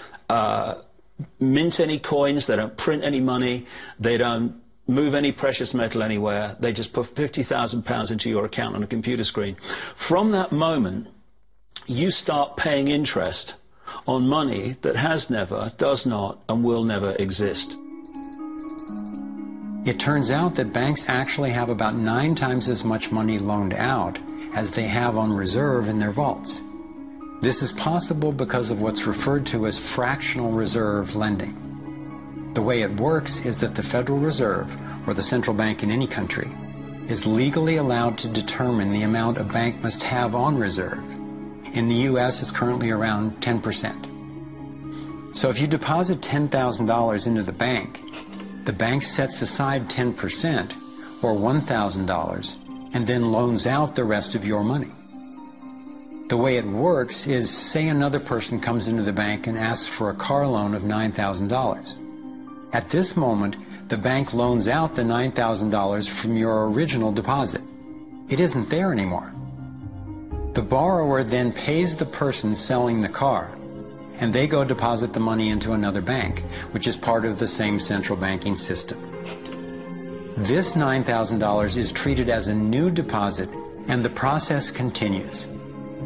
mint any coins, they don't print any money, they don't move any precious metal anywhere, they just put £50,000 into your account on a computer screen. From that moment, you start paying interest on money that has never, does not, and will never exist. It turns out that banks actually have about 9 times as much money loaned out as they have on reserve in their vaults. This is possible because of what's referred to as fractional reserve lending. The way it works is that the Federal Reserve, or the central bank in any country, is legally allowed to determine the amount a bank must have on reserve. In the U.S., it's currently around 10%. So if you deposit $10,000 into the bank sets aside 10%, or $1,000, and then loans out the rest of your money. The way it works is, say another person comes into the bank and asks for a car loan of $9,000. At this moment, the bank loans out the $9,000 from your original deposit. It isn't there anymore. The borrower then pays the person selling the car, and they go deposit the money into another bank, which is part of the same central banking system. This $9,000 is treated as a new deposit, and the process continues.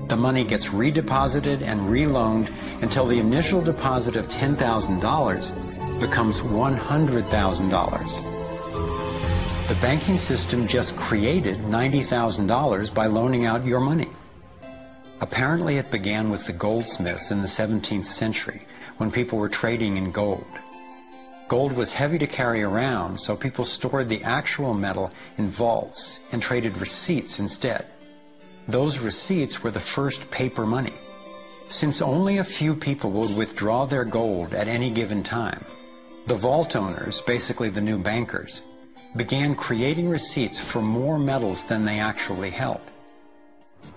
The money gets redeposited and reloaned until the initial deposit of $10,000 becomes $100,000. The banking system just created $90,000 by loaning out your money. Apparently it began with the goldsmiths in the 17th century, when people were trading in gold. Gold was heavy to carry around, so people stored the actual metal in vaults and traded receipts instead. Those receipts were the first paper money. Since only a few people would withdraw their gold at any given time, the vault owners, basically the new bankers, began creating receipts for more metals than they actually held.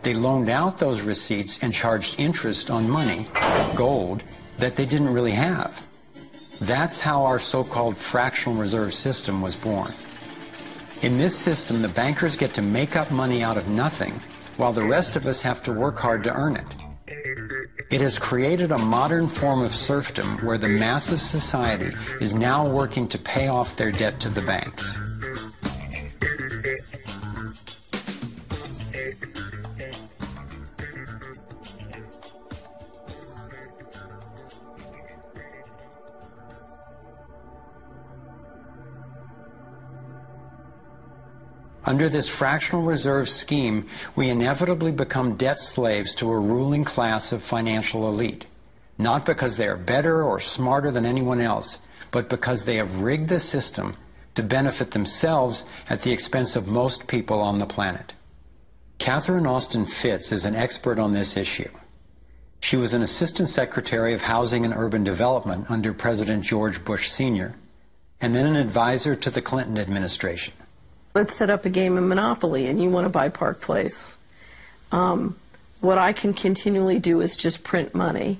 They loaned out those receipts and charged interest on money, gold, that they didn't really have. That's how our so-called fractional reserve system was born. In this system, the bankers get to make up money out of nothing, while the rest of us have to work hard to earn it. It has created a modern form of serfdom where the mass of society is now working to pay off their debt to the banks. Under this fractional reserve scheme, we inevitably become debt slaves to a ruling class of financial elite, not because they are better or smarter than anyone else, but because they have rigged the system to benefit themselves at the expense of most people on the planet. Catherine Austin Fitts is an expert on this issue. She was an Assistant Secretary of Housing and Urban Development under President George Bush Sr., and then an advisor to the Clinton administration. Let's set up a game of Monopoly and you want to buy Park Place. What I can continually do is just print money,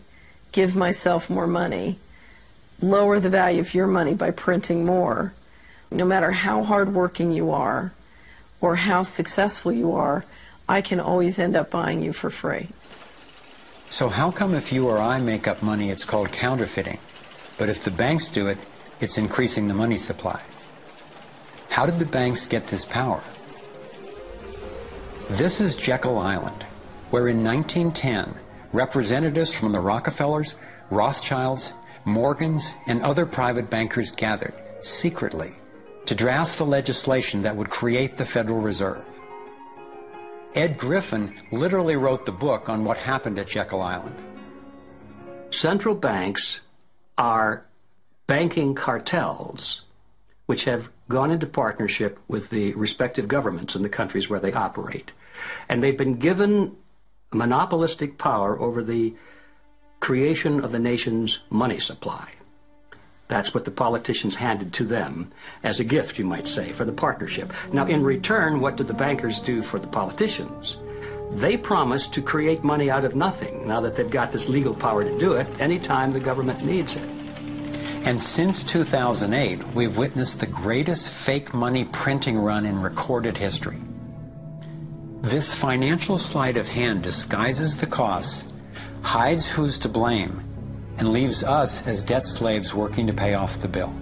give myself more money, lower the value of your money by printing more. No matter how hardworking you are or how successful you are, I can always end up buying you for free. So how come if you or I make up money it's called counterfeiting, but if the banks do it, it's increasing the money supply? How did the banks get this power? This is Jekyll Island, where in 1910, representatives from the Rockefellers, Rothschilds, Morgans, and other private bankers gathered, secretly, to draft the legislation that would create the Federal Reserve. Ed Griffin literally wrote the book on what happened at Jekyll Island. Central banks are banking cartels which have gone into partnership with the respective governments in the countries where they operate. And they've been given monopolistic power over the creation of the nation's money supply. That's what the politicians handed to them as a gift, you might say, for the partnership. Now, in return, what did the bankers do for the politicians? They promised to create money out of nothing, now that they've got this legal power to do it anytime the government needs it. And since 2008, we've witnessed the greatest fake money printing run in recorded history. This financial sleight of hand disguises the costs, hides who's to blame, and leaves us as debt slaves working to pay off the bill.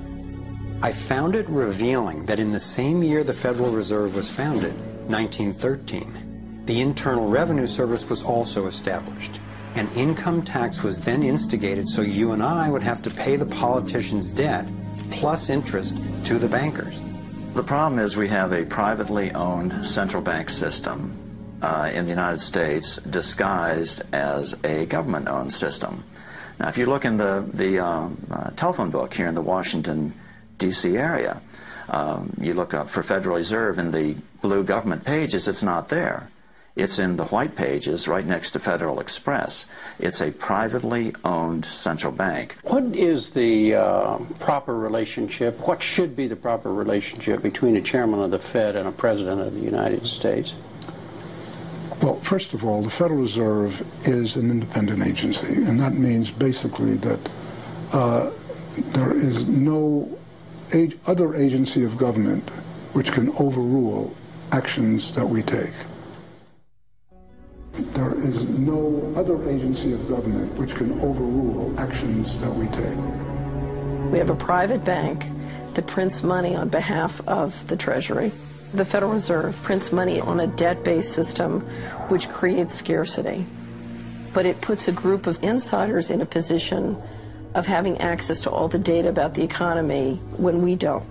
I found it revealing that in the same year the Federal Reserve was founded, 1913, the Internal Revenue Service was also established. An income tax was then instigated so you and I would have to pay the politicians' debt plus interest to the bankers. The problem is we have a privately owned central bank system in the United States disguised as a government-owned system. Now, if you look in the telephone book here in the Washington, D.C. area, you look up for Federal Reserve in the blue government pages, it's not there. It's in the white pages right next to Federal Express. It's a privately owned central bank. What is the proper relationship, what should be the proper relationship between a chairman of the Fed and a president of the United States? Well, first of all, the Federal Reserve is an independent agency, and that means basically that there is no other agency of government which can overrule actions that we take. There is no other agency of government which can overrule actions that we take. We have a private bank that prints money on behalf of the Treasury. The Federal Reserve prints money on a debt-based system which creates scarcity. But it puts a group of insiders in a position of having access to all the data about the economy when we don't.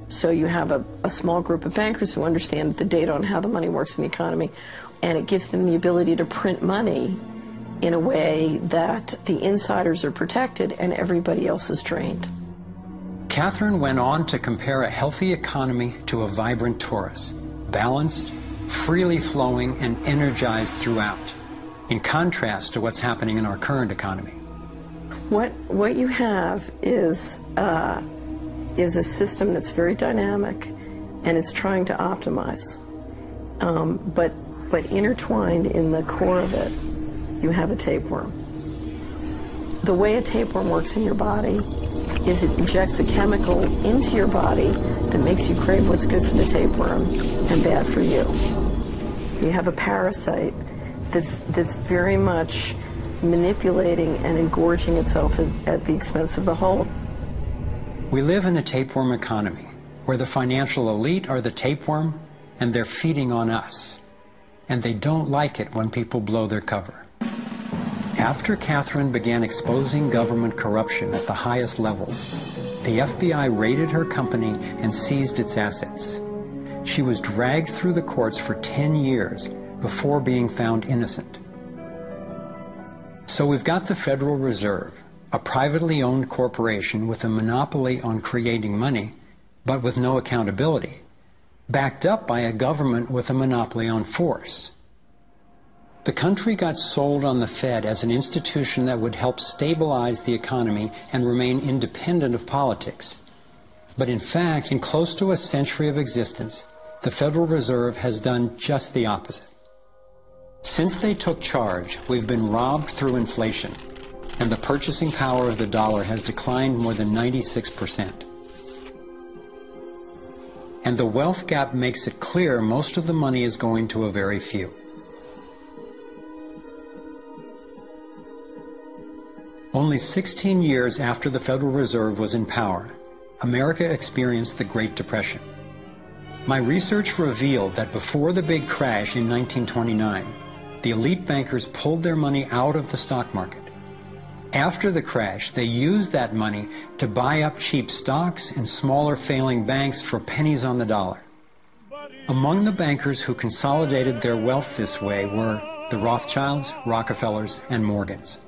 So you have a small group of bankers who understand the data on how the money works in the economy, and it gives them the ability to print money in a way that the insiders are protected and everybody else is drained. Catherine went on to compare a healthy economy to a vibrant torus, balanced, freely flowing, and energized throughout, in contrast to what's happening in our current economy. What you have is a system that's very dynamic, and it's trying to optimize. But intertwined in the core of it, you have a tapeworm. The way a tapeworm works in your body is it injects a chemical into your body that makes you crave what's good for the tapeworm and bad for you. You have a parasite that's very much manipulating and engorging itself at the expense of the whole. We live in a tapeworm economy where the financial elite are the tapeworm and they're feeding on us. And they don't like it when people blow their cover. After Catherine began exposing government corruption at the highest levels, the FBI raided her company and seized its assets. She was dragged through the courts for 10 years before being found innocent. So we've got the Federal Reserve, a privately owned corporation with a monopoly on creating money, but with no accountability, backed up by a government with a monopoly on force. The country got sold on the Fed as an institution that would help stabilize the economy and remain independent of politics. But in fact, in close to a century of existence, the Federal Reserve has done just the opposite. Since they took charge, we've been robbed through inflation, and the purchasing power of the dollar has declined more than 96%. And the wealth gap makes it clear most of the money is going to a very few. Only 16 years after the Federal Reserve was in power, America experienced the Great Depression. My research revealed that before the big crash in 1929, the elite bankers pulled their money out of the stock market. After the crash, they used that money to buy up cheap stocks and smaller failing banks for pennies on the dollar. Among the bankers who consolidated their wealth this way were the Rothschilds, Rockefellers, and Morgans.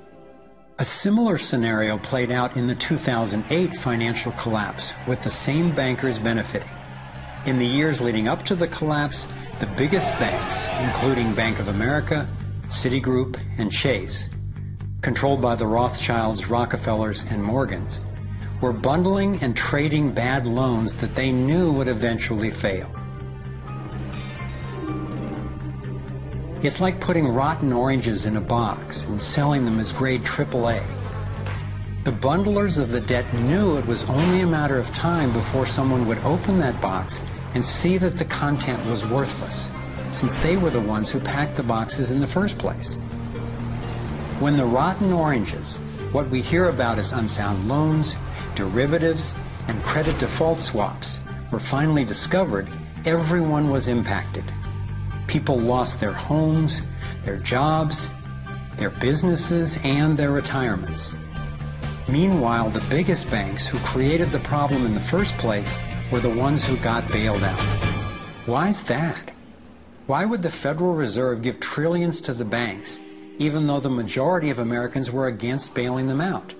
A similar scenario played out in the 2008 financial collapse, with the same bankers benefiting. In the years leading up to the collapse, the biggest banks, including Bank of America, Citigroup, and Chase, controlled by the Rothschilds, Rockefellers, and Morgans, were bundling and trading bad loans that they knew would eventually fail. It's like putting rotten oranges in a box and selling them as grade AAA. The bundlers of the debt knew it was only a matter of time before someone would open that box and see that the content was worthless, since they were the ones who packed the boxes in the first place. When the rotten oranges, what we hear about as unsound loans, derivatives, and credit default swaps, were finally discovered, everyone was impacted. People lost their homes, their jobs, their businesses, and their retirements. Meanwhile, the biggest banks who created the problem in the first place were the ones who got bailed out. Why's that? Why would the Federal Reserve give trillions to the banks, even though the majority of Americans were against bailing them out?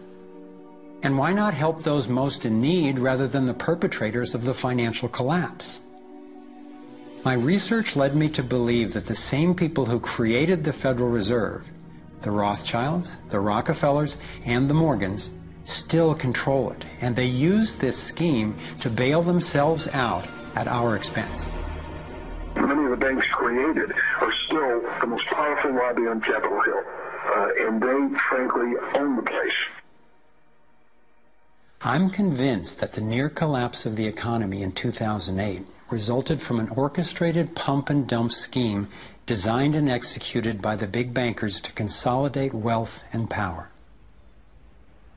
And why not help those most in need rather than the perpetrators of the financial collapse? My research led me to believe that the same people who created the Federal Reserve, the Rothschilds, the Rockefellers, and the Morgans, still control it, and they use this scheme to bail themselves out at our expense. Many of the banks created are still the most powerful lobby on Capitol Hill, and they, frankly, own the place. I'm convinced that the near collapse of the economy in 2008 resulted from an orchestrated pump-and-dump scheme designed and executed by the big bankers to consolidate wealth and power.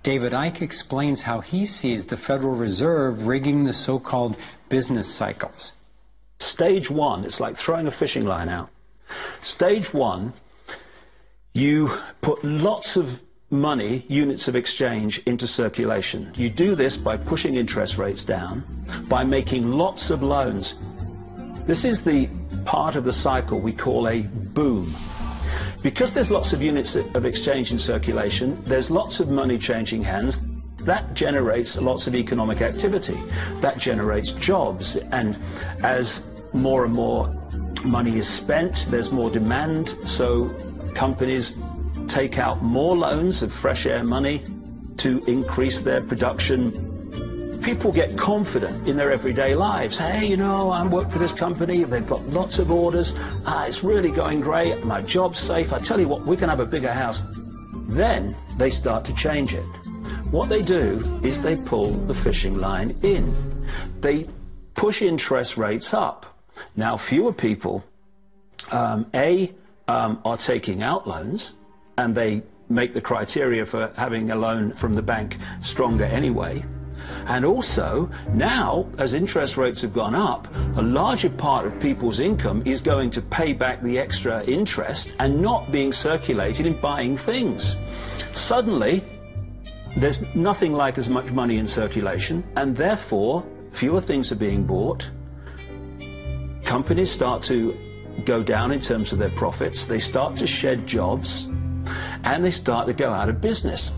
David Icke explains how he sees the Federal Reserve rigging the so-called business cycles. Stage one, it's like throwing a fishing line out. Stage one, you put lots of money, units of exchange, into circulation. You do this by pushing interest rates down, by making lots of loans. This is the part of the cycle we call a boom. Because there's lots of units of exchange in circulation, there's lots of money changing hands. That generates lots of economic activity. That generates jobs. And as more and more money is spent, there's more demand. So companies take out more loans of fresh air money to increase their production. People get confident in their everyday lives. Hey, you know, I work for this company, they've got lots of orders, it's really going great, my job's safe, I tell you what, we can have a bigger house. Then they start to change it. What they do is they pull the fishing line in. They push interest rates up. Now, fewer people, are taking out loans, and they make the criteria for having a loan from the bank stronger anyway. And also, now, as interest rates have gone up, a larger part of people's income is going to pay back the extra interest and not being circulated in buying things. Suddenly, there's nothing like as much money in circulation, and therefore, fewer things are being bought. Companies start to go down in terms of their profits. They start to shed jobs, and they start to go out of business.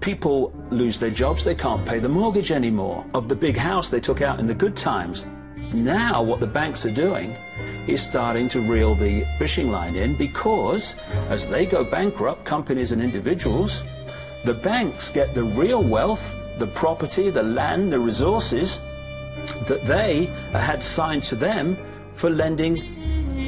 People lose their jobs, they can't pay the mortgage anymore of the big house they took out in the good times. Now what the banks are doing is starting to reel the fishing line in, because as they go bankrupt, companies and individuals, the banks get the real wealth, the property, the land, the resources that they had signed to them for lending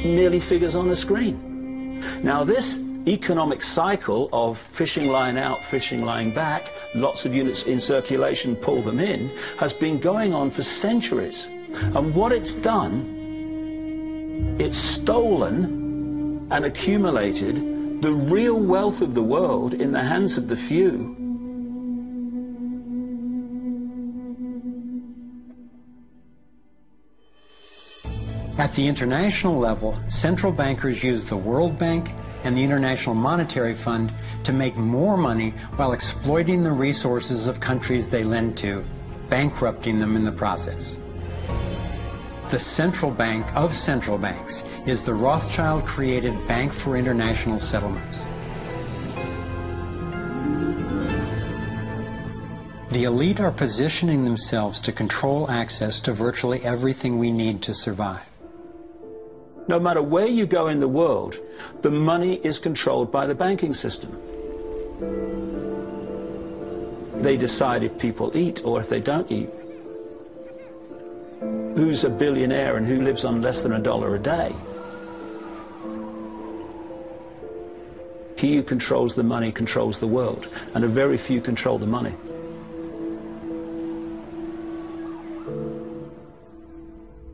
merely figures on a screen. Now this economic cycle of fishing line out, fishing line back, lots of units in circulation, pull them in, has been going on for centuries. And what it's done, it's stolen and accumulated the real wealth of the world in the hands of the few. At the international level, central bankers use the World Bank and the International Monetary Fund to make more money while exploiting the resources of countries they lend to, bankrupting them in the process. The central bank of central banks is the Rothschild-created Bank for International Settlements. The elite are positioning themselves to control access to virtually everything we need to survive. No matter where you go in the world, the money is controlled by the banking system. They decide if people eat or if they don't eat. Who's a billionaire and who lives on less than $1 a day? He who controls the money controls the world, and a very few control the money.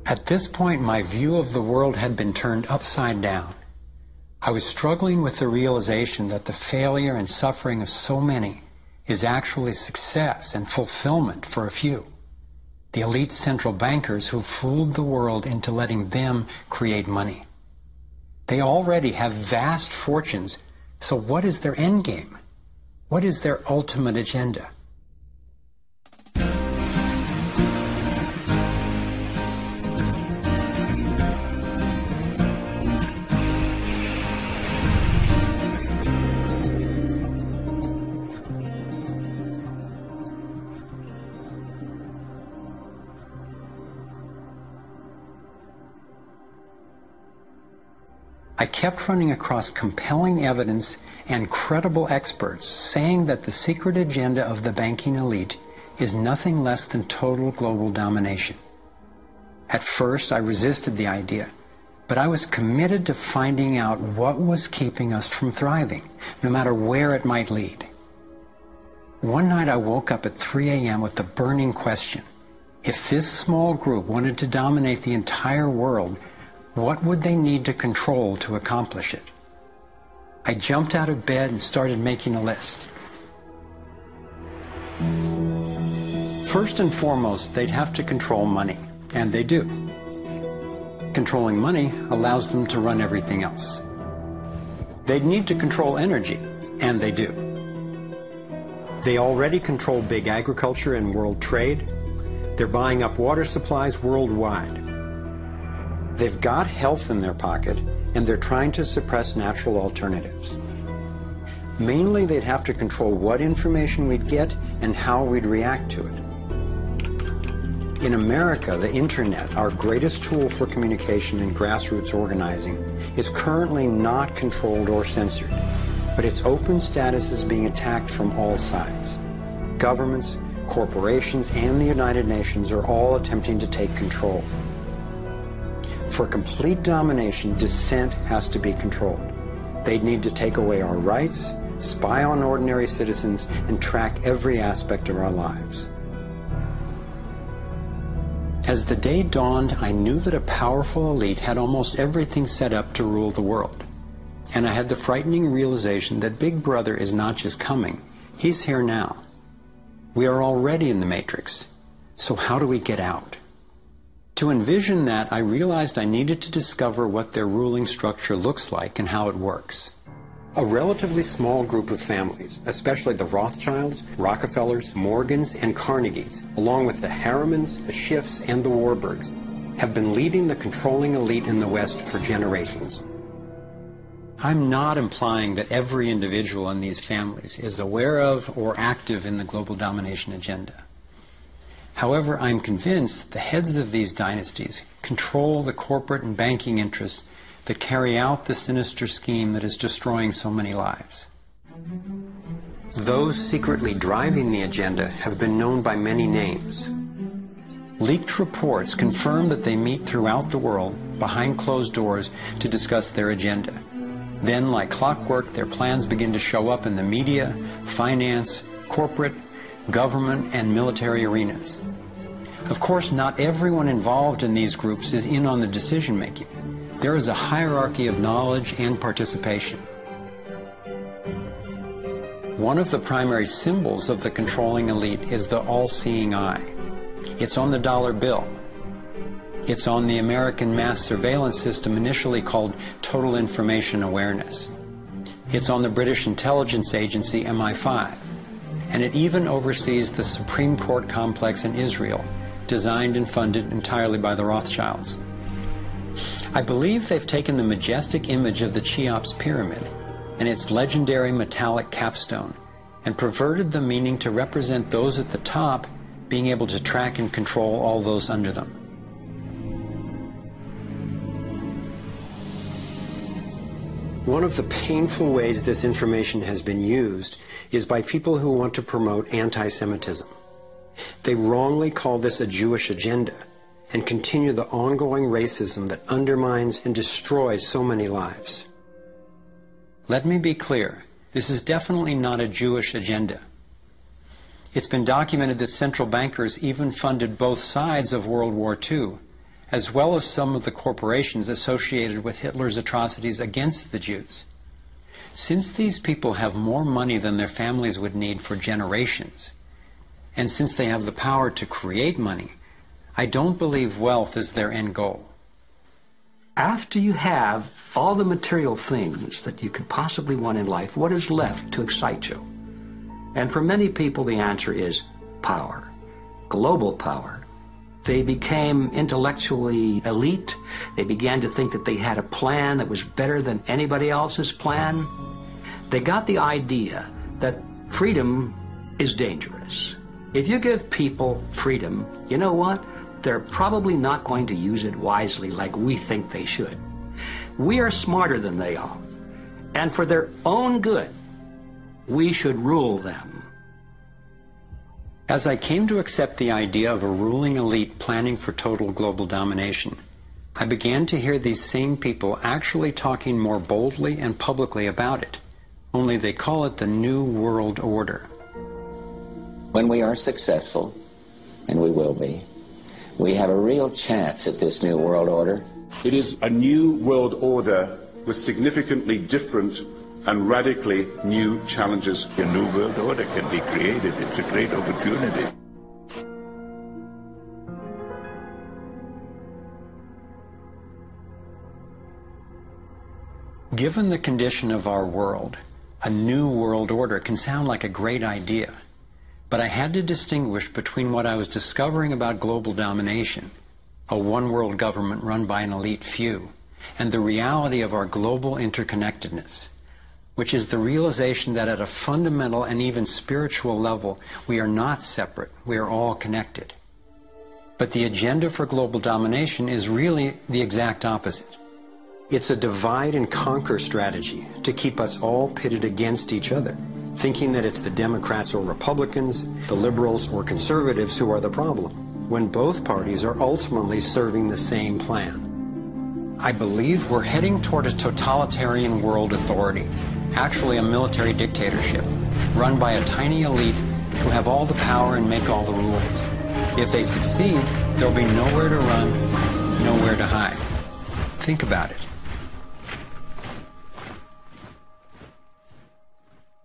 At this point, my view of the world had been turned upside down. I was struggling with the realization that the failure and suffering of so many is actually success and fulfillment for a few. The elite central bankers who fooled the world into letting them create money. They already have vast fortunes, so what is their end game? What is their ultimate agenda? I kept running across compelling evidence and credible experts saying that the secret agenda of the banking elite is nothing less than total global domination. At first, I resisted the idea, but I was committed to finding out what was keeping us from thriving, no matter where it might lead. One night I woke up at 3 a.m. with the burning question: if this small group wanted to dominate the entire world, what would they need to control to accomplish it? I jumped out of bed and started making a list. First and foremost, they'd have to control money, and they do. Controlling money allows them to run everything else. They'd need to control energy, and they do. They already control big agriculture and world trade. They're buying up water supplies worldwide. They've got health in their pocket, and they're trying to suppress natural alternatives. Mainly, they'd have to control what information we'd get and how we'd react to it. In America, the internet, our greatest tool for communication and grassroots organizing, is currently not controlled or censored, but its open status is being attacked from all sides. Governments, corporations, and the United Nations are all attempting to take control. For complete domination, dissent has to be controlled. They'd need to take away our rights, spy on ordinary citizens, and track every aspect of our lives. As the day dawned, I knew that a powerful elite had almost everything set up to rule the world. And I had the frightening realization that Big Brother is not just coming, he's here now. We are already in the Matrix, so how do we get out? To envision that, I realized I needed to discover what their ruling structure looks like and how it works. A relatively small group of families, especially the Rothschilds, Rockefellers, Morgans, and Carnegies, along with the Harrimans, the Schiffs, and the Warburgs, have been leading the controlling elite in the West for generations. I'm not implying that every individual in these families is aware of or active in the global domination agenda. However, I'm convinced the heads of these dynasties control the corporate and banking interests that carry out the sinister scheme that is destroying so many lives. Those secretly driving the agenda have been known by many names. Leaked reports confirm that they meet throughout the world behind closed doors to discuss their agenda. Then, like clockwork, their plans begin to show up in the media, finance, corporate, government, and military arenas. Of course, not everyone involved in these groups is in on the decision-making. There is a hierarchy of knowledge and participation. One of the primary symbols of the controlling elite is the all-seeing eye. It's on the dollar bill. It's on the American mass surveillance system initially called Total Information Awareness. It's on the British intelligence agency MI5. And it even oversees the Supreme Court complex in Israel, designed and funded entirely by the Rothschilds. I believe they've taken the majestic image of the Cheops pyramid and its legendary metallic capstone and perverted the meaning to represent those at the top being able to track and control all those under them. One of the painful ways this information has been used is by people who want to promote anti-Semitism. They wrongly call this a Jewish agenda and continue the ongoing racism that undermines and destroys so many lives. Let me be clear, this is definitely not a Jewish agenda. It's been documented that central bankers even funded both sides of World War II, as well as some of the corporations associated with Hitler's atrocities against the Jews. Since these people have more money than their families would need for generations, and since they have the power to create money, I don't believe wealth is their end goal. After you have all the material things that you could possibly want in life, what is left to excite you? And for many people, the answer is power, global power. They became intellectually elite. They began to think that they had a plan that was better than anybody else's plan. They got the idea that freedom is dangerous. If you give people freedom, you know what? They're probably not going to use it wisely like we think they should. We are smarter than they are. And for their own good, we should rule them. As I came to accept the idea of a ruling elite planning for total global domination, I began to hear these same people actually talking more boldly and publicly about it, only they call it the New World Order. When we are successful, and we will be, we have a real chance at this New World Order. It is a new world order with significantly different and radically new challenges. A new world order can be created. It's a great opportunity. Given the condition of our world, a new world order can sound like a great idea. But I had to distinguish between what I was discovering about global domination, a one-world government run by an elite few, and the reality of our global interconnectedness, which is the realization that at a fundamental and even spiritual level, we are not separate, we are all connected. But the agenda for global domination is really the exact opposite. It's a divide and conquer strategy to keep us all pitted against each other, thinking that it's the Democrats or Republicans, the liberals or conservatives who are the problem, when both parties are ultimately serving the same plan. I believe we're heading toward a totalitarian world authority, actually a military dictatorship, run by a tiny elite who have all the power and make all the rules. If they succeed, there'll be nowhere to run, nowhere to hide. Think about it.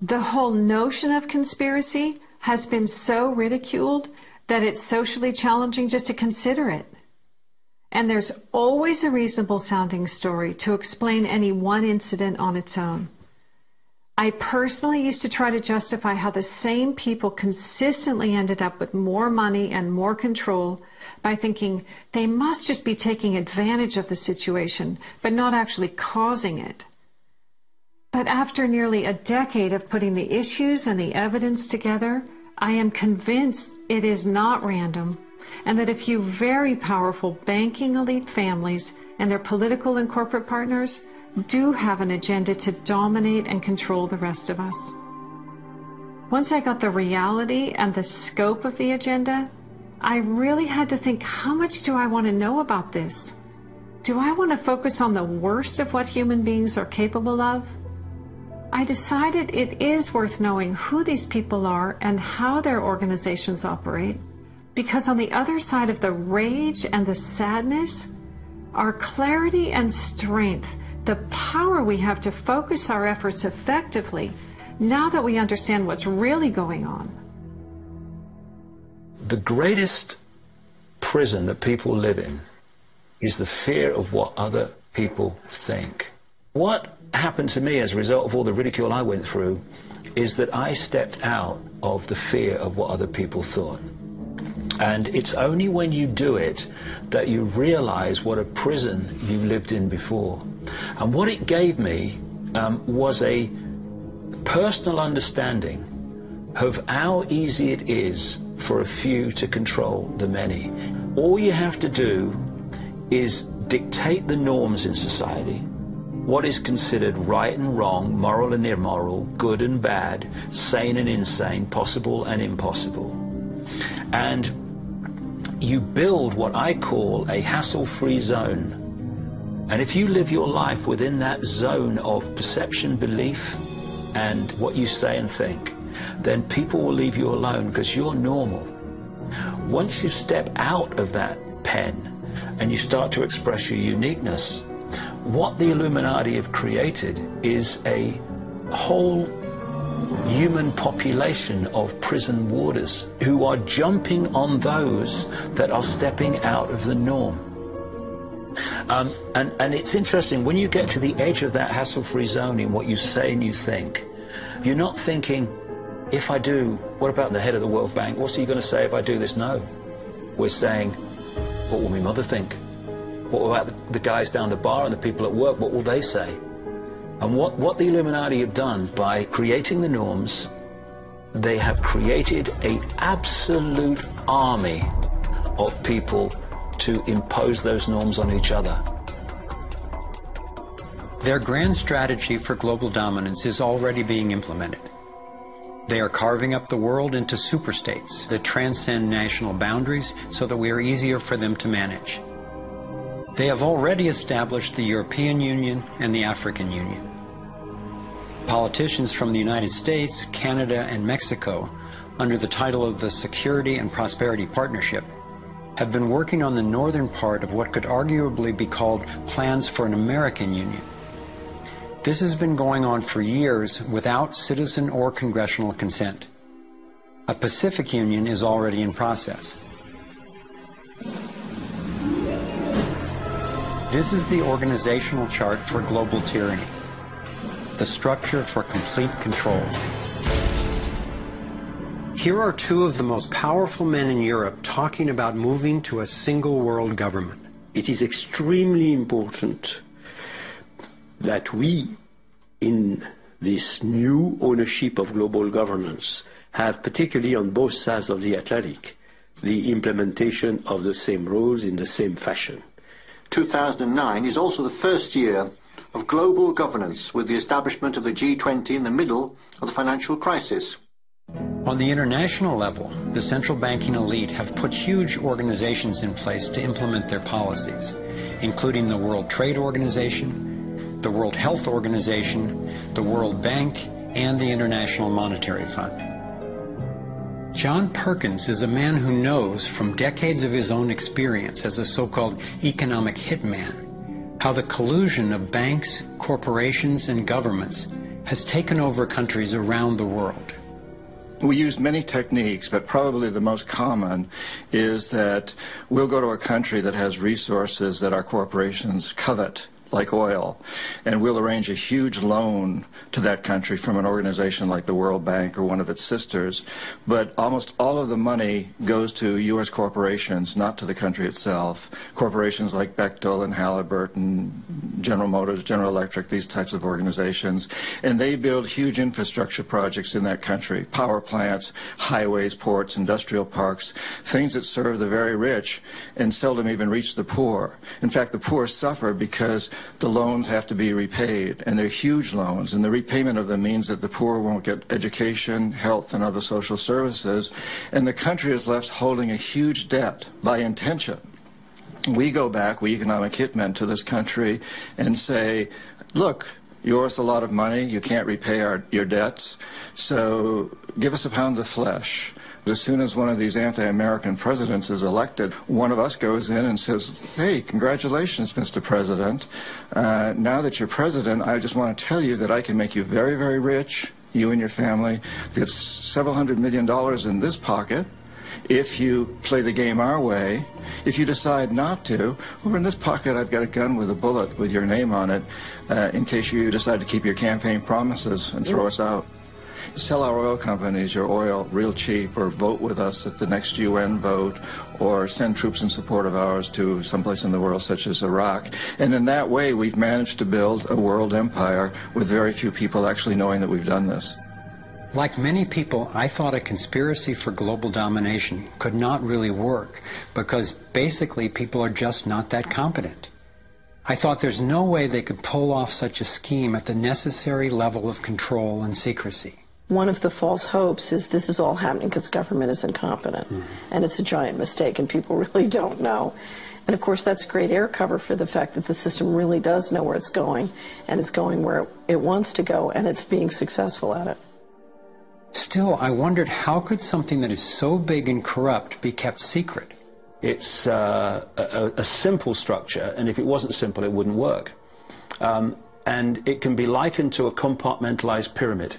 The whole notion of conspiracy has been so ridiculed that it's socially challenging just to consider it. And there's always a reasonable sounding story to explain any one incident on its own. I personally used to try to justify how the same people consistently ended up with more money and more control by thinking they must just be taking advantage of the situation, but not actually causing it. But after nearly a decade of putting the issues and the evidence together, I am convinced it is not random, and that a few very powerful banking elite families and their political and corporate partners do have an agenda to dominate and control the rest of us. Once I got the reality and the scope of the agenda, I really had to think, how much do I want to know about this? Do I want to focus on the worst of what human beings are capable of? I decided it is worth knowing who these people are and how their organizations operate, because on the other side of the rage and the sadness are clarity and strength, the power we have to focus our efforts effectively now that we understand what's really going on. The greatest prison that people live in is the fear of what other people think. What happened to me as a result of all the ridicule I went through is that I stepped out of the fear of what other people thought. And it's only when you do it that you realize what a prison you lived in before. And what it gave me was a personal understanding of how easy it is for a few to control the many. All you have to do is dictate the norms in society. What is considered right and wrong, moral and immoral, good and bad, sane and insane, possible and impossible. And you build what I call a hassle-free zone. And if you live your life within that zone of perception, belief, and what you say and think, then people will leave you alone because you're normal. Once you step out of that pen and you start to express your uniqueness, what the Illuminati have created is a whole human population of prison warders who are jumping on those that are stepping out of the norm. And it's interesting, when you get to the edge of that hassle-free zone in what you say and you think, you're not thinking, if I do, what about the head of the World Bank? What's he going to say if I do this? No. We're saying, what will my mother think? What about the guys down the bar and the people at work? What will they say? And what the Illuminati have done by creating the norms, they have created an absolute army of people to impose those norms on each other. Their grand strategy for global dominance is already being implemented. They are carving up the world into superstates that transcend national boundaries so that we are easier for them to manage. They have already established the European Union and the African Union. Politicians from the United States, Canada, and Mexico, under the title of the Security and Prosperity Partnership, have been working on the northern part of what could arguably be called plans for an American Union. This has been going on for years without citizen or congressional consent. A Pacific Union is already in process. This is the organizational chart for global tyranny, the structure for complete control. Here are two of the most powerful men in Europe talking about moving to a single world government. It is extremely important that we, in this new ownership of global governance, have, particularly on both sides of the Atlantic, the implementation of the same rules in the same fashion. 2009 is also the first year of global governance, with the establishment of the G20 in the middle of the financial crisis. On the international level, the central banking elite have put huge organizations in place to implement their policies, including the World Trade Organization, the World Health Organization, the World Bank, and the International Monetary Fund. John Perkins is a man who knows from decades of his own experience as a so-called economic hitman how the collusion of banks, corporations, and governments has taken over countries around the world. We use many techniques, but probably the most common is that we'll go to a country that has resources that our corporations covet, like oil, and we'll arrange a huge loan to that country from an organization like the World Bank or one of its sisters, but almost all of the money goes to U.S. corporations, not to the country itself. Corporations like Bechtel and Halliburton, General Motors, General Electric, these types of organizations, and they build huge infrastructure projects in that country, power plants, highways, ports, industrial parks, things that serve the very rich and seldom even reach the poor. In fact, the poor suffer because the loans have to be repaid, and they're huge loans, and the repayment of them means that the poor won't get education, health, and other social services, and the country is left holding a huge debt by intention. We go back, we economic hitmen, to this country and say, look, you owe us a lot of money, you can't repay your debts, so give us a pound of flesh. But as soon as one of these anti-American presidents is elected, one of us goes in and says, hey, congratulations, Mr. President. Now that you're president, I just want to tell you that I can make you very, very rich, you and your family. Get several $100 million in this pocket if you play the game our way. If you decide not to, over in this pocket I've got a gun with a bullet with your name on it in case you decide to keep your campaign promises and throw us out. Sell our oil companies your oil real cheap, or vote with us at the next UN vote, or send troops in support of ours to someplace in the world such as Iraq. And in that way we've managed to build a world empire with very few people actually knowing that we've done this. Like many people, I thought a conspiracy for global domination could not really work because basically people are just not that competent. I thought there's no way they could pull off such a scheme at the necessary level of control and secrecy. One of the false hopes is this is all happening because government is incompetent, and it's a giant mistake, and people really don't know. And of course, that's great air cover for the fact that the system really does know where it's going, and it's going where it wants to go, and it's being successful at it. Still, I wondered how could something that is so big and corrupt be kept secret? It's a simple structure, and if it wasn't simple, it wouldn't work. And it can be likened to a compartmentalized pyramid.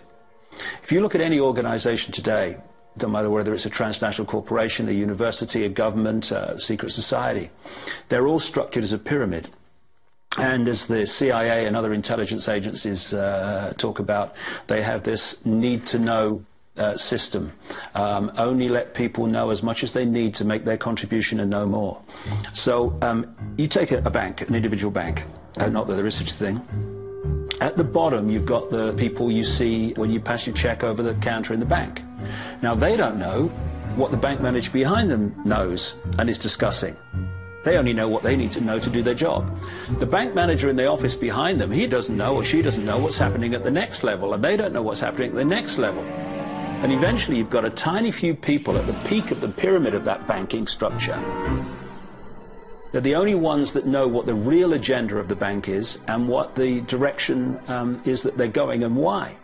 If you look at any organization today, no matter whether it's a transnational corporation, a university, a government, a secret society, they're all structured as a pyramid. And as the CIA and other intelligence agencies talk about, they have this need-to-know system. Only let people know as much as they need to make their contribution and no more. So you take a bank, an individual bank, not that there is such a thing. At the bottom, you've got the people you see when you pass your check over the counter in the bank. Now, they don't know what the bank manager behind them knows and is discussing. They only know what they need to know to do their job. The bank manager in the office behind them, he doesn't know or she doesn't know what's happening at the next level, and they don't know what's happening at the next level. And eventually you've got a tiny few people at the peak of the pyramid of that banking structure. They're the only ones that know what the real agenda of the bank is and what the direction is that they're going and why.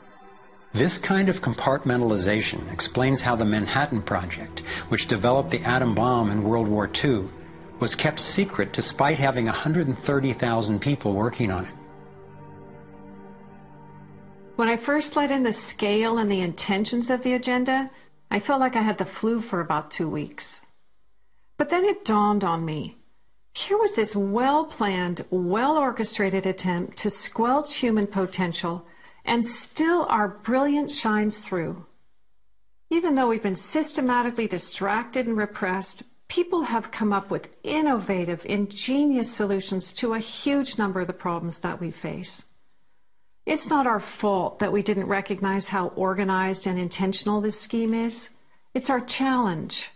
This kind of compartmentalization explains how the Manhattan Project, which developed the atom bomb in World War II, was kept secret despite having 130,000 people working on it. When I first let in the scale and the intentions of the agenda, I felt like I had the flu for about 2 weeks. But then it dawned on me. Here was this well-planned, well-orchestrated attempt to squelch human potential, and still our brilliance shines through. Even though we've been systematically distracted and repressed, people have come up with innovative, ingenious solutions to a huge number of the problems that we face. It's not our fault that we didn't recognize how organized and intentional this scheme is. It's our challenge.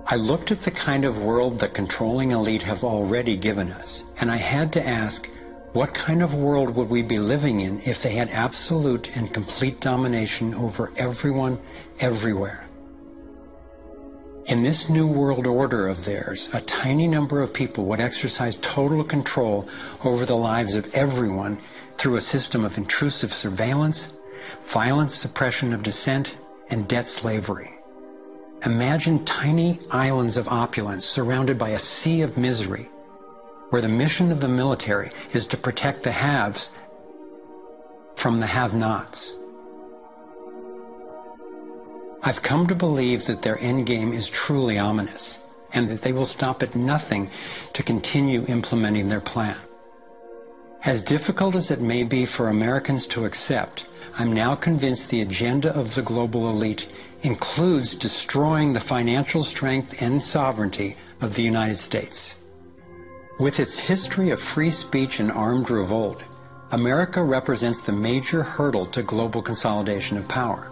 I looked at the kind of world the controlling elite have already given us, and I had to ask, what kind of world would we be living in if they had absolute and complete domination over everyone, everywhere? In this new world order of theirs, a tiny number of people would exercise total control over the lives of everyone through a system of intrusive surveillance, violent suppression of dissent, and debt slavery. Imagine tiny islands of opulence surrounded by a sea of misery, where the mission of the military is to protect the haves from the have-nots. I've come to believe that their endgame is truly ominous, and that they will stop at nothing to continue implementing their plan. As difficult as it may be for Americans to accept, I'm now convinced the agenda of the global elite includes destroying the financial strength and sovereignty of the United States. With its history of free speech and armed revolt, America represents the major hurdle to global consolidation of power.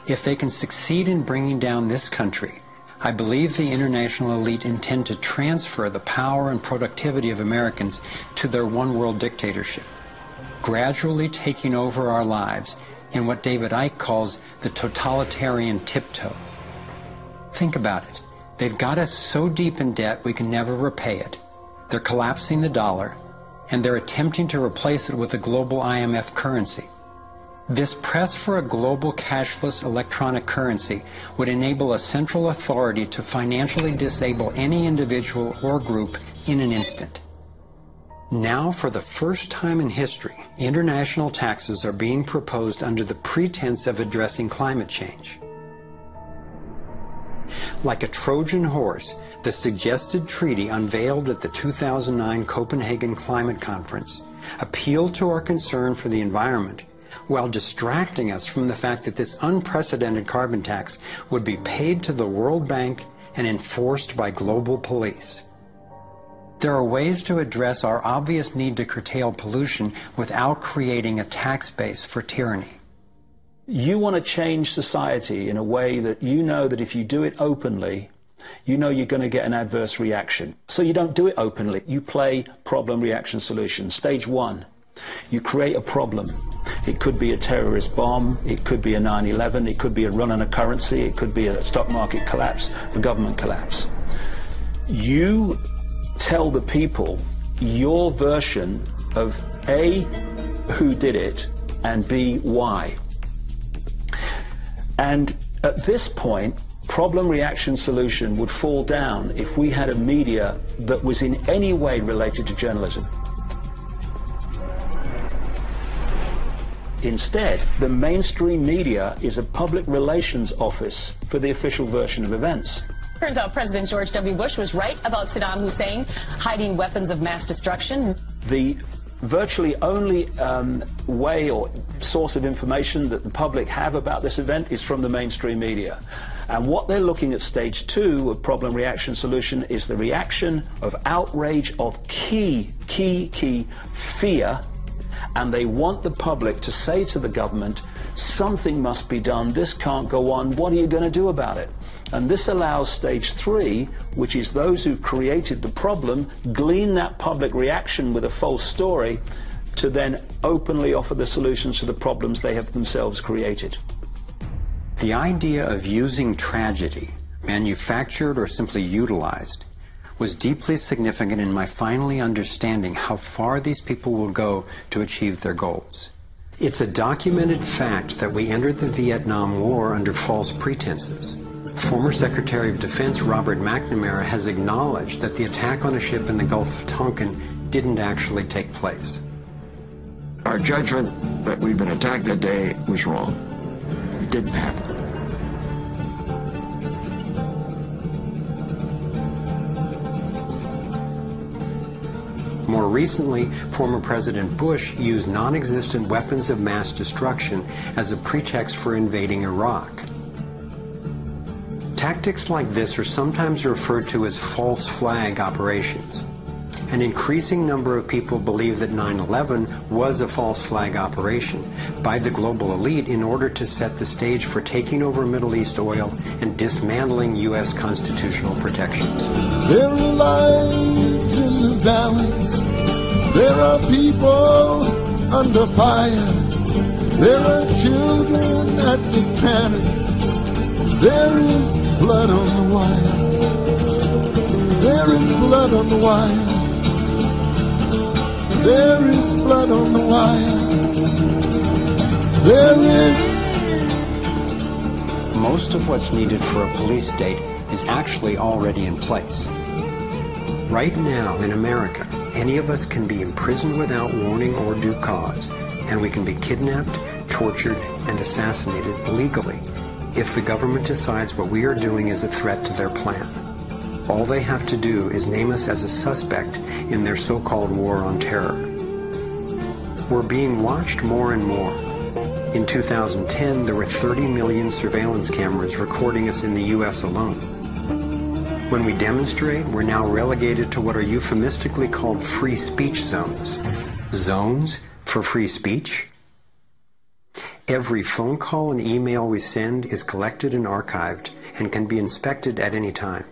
If they can succeed in bringing down this country, I believe the international elite intend to transfer the power and productivity of Americans to their one-world dictatorship, gradually taking over our lives in what David Icke calls the totalitarian tiptoe. Think about it. They've got us so deep in debt we can never repay it. They're collapsing the dollar, and they're attempting to replace it with a global IMF currency. This press for a global cashless electronic currency would enable a central authority to financially disable any individual or group in an instant. Now, for the first time in history, international taxes are being proposed under the pretense of addressing climate change. Like a Trojan horse, the suggested treaty unveiled at the 2009 Copenhagen Climate Conference appealed to our concern for the environment while distracting us from the fact that this unprecedented carbon tax would be paid to the World Bank and enforced by global police. There are ways to address our obvious need to curtail pollution without creating a tax base for tyranny. You want to change society in a way that you know that if you do it openly, you know you're going to get an adverse reaction. So you don't do it openly. You play problem, reaction, solution. Stage one, you create a problem. It could be a terrorist bomb, it could be a 9/11, it could be a run on a currency, it could be a stock market collapse, a government collapse. You tell the people your version of A, who did it, and B, why. And at this point, problem, reaction, solution would fall down if we had a media that was in any way related to journalism. Instead, the mainstream media is a public relations office for the official version of events. Turns out President George W. Bush was right about Saddam Hussein hiding weapons of mass destruction. The virtually only way or source of information that the public have about this event is from the mainstream media. And what they're looking at stage two of problem, reaction, solution is the reaction of outrage, of key fear and they want the public to say to the government, something must be done, this can't go on, what are you going to do about it? And this allows stage 3, which is those who've created the problem, glean that public reaction with a false story, to then openly offer the solutions to the problems they have themselves created. The idea of using tragedy, manufactured or simply utilized, was deeply significant in my finally understanding how far these people will go to achieve their goals. It's a documented fact that we entered the Vietnam War under false pretenses. Former Secretary of Defense Robert McNamara has acknowledged that the attack on a ship in the Gulf of Tonkin didn't actually take place. Our judgment that we've been attacked that day was wrong. It didn't happen. More recently, former President Bush used non-existent weapons of mass destruction as a pretext for invading Iraq. Tactics like this are sometimes referred to as false flag operations. An increasing number of people believe that 9/11 was a false flag operation by the global elite in order to set the stage for taking over Middle East oil and dismantling U.S. constitutional protections. There are lives in the valleys. There are people under fire. There are children at the cannon. There is blood on the wire. There is blood on the wire. There is blood on the wire. There is. Most of what's needed for a police state is actually already in place. Right now in America, any of us can be imprisoned without warning or due cause, and we can be kidnapped, tortured, and assassinated illegally if the government decides what we are doing is a threat to their plan. All they have to do is name us as a suspect in their so-called war on terror. We're being watched more and more. In 2010, there were 30 million surveillance cameras recording us in the U.S. alone. When we demonstrate, we're now relegated to what are euphemistically called free speech zones. Zones for free speech? Every phone call and email we send is collected and archived and can be inspected at any time.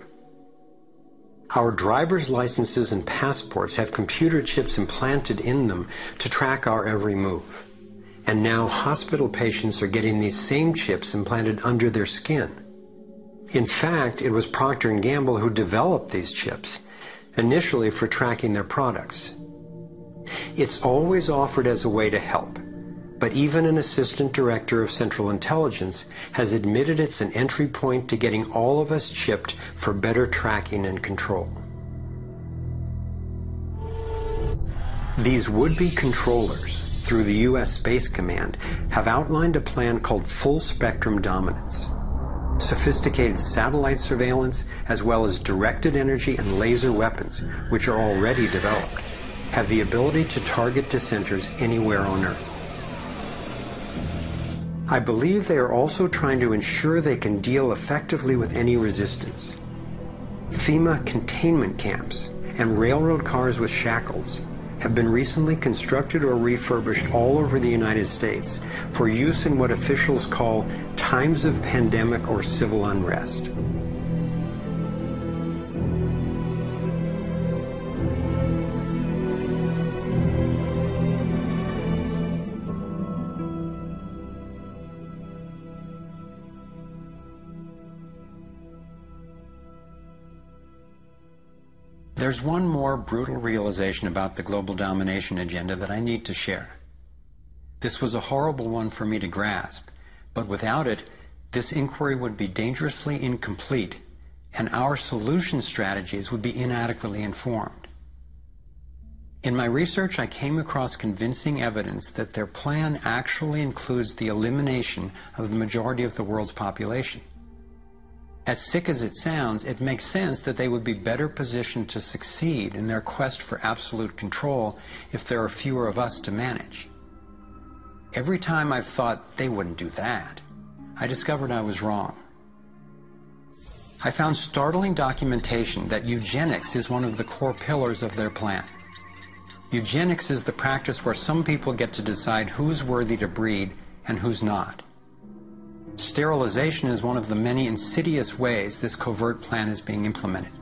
Our driver's licenses and passports have computer chips implanted in them to track our every move. And now hospital patients are getting these same chips implanted under their skin. In fact, it was Procter & Gamble who developed these chips, initially for tracking their products. It's always offered as a way to help, but even an assistant director of Central Intelligence has admitted it's an entry point to getting all of us chipped for better tracking and control. These would-be controllers, through the U.S. Space Command, have outlined a plan called Full Spectrum Dominance. Sophisticated satellite surveillance, as well as directed energy and laser weapons, which are already developed, have the ability to target dissenters anywhere on Earth. I believe they are also trying to ensure they can deal effectively with any resistance. FEMA containment camps and railroad cars with shackles have been recently constructed or refurbished all over the United States for use in what officials call times of pandemic or civil unrest. There's one more brutal realization about the global domination agenda that I need to share. This was a horrible one for me to grasp, but without it, this inquiry would be dangerously incomplete, and our solution strategies would be inadequately informed. In my research, I came across convincing evidence that their plan actually includes the elimination of the majority of the world's population. As sick as it sounds, it makes sense that they would be better positioned to succeed in their quest for absolute control if there are fewer of us to manage. Every time I've thought they wouldn't do that, I discovered I was wrong. I found startling documentation that eugenics is one of the core pillars of their plan. Eugenics is the practice where some people get to decide who's worthy to breed and who's not. Sterilization is one of the many insidious ways this covert plan is being implemented.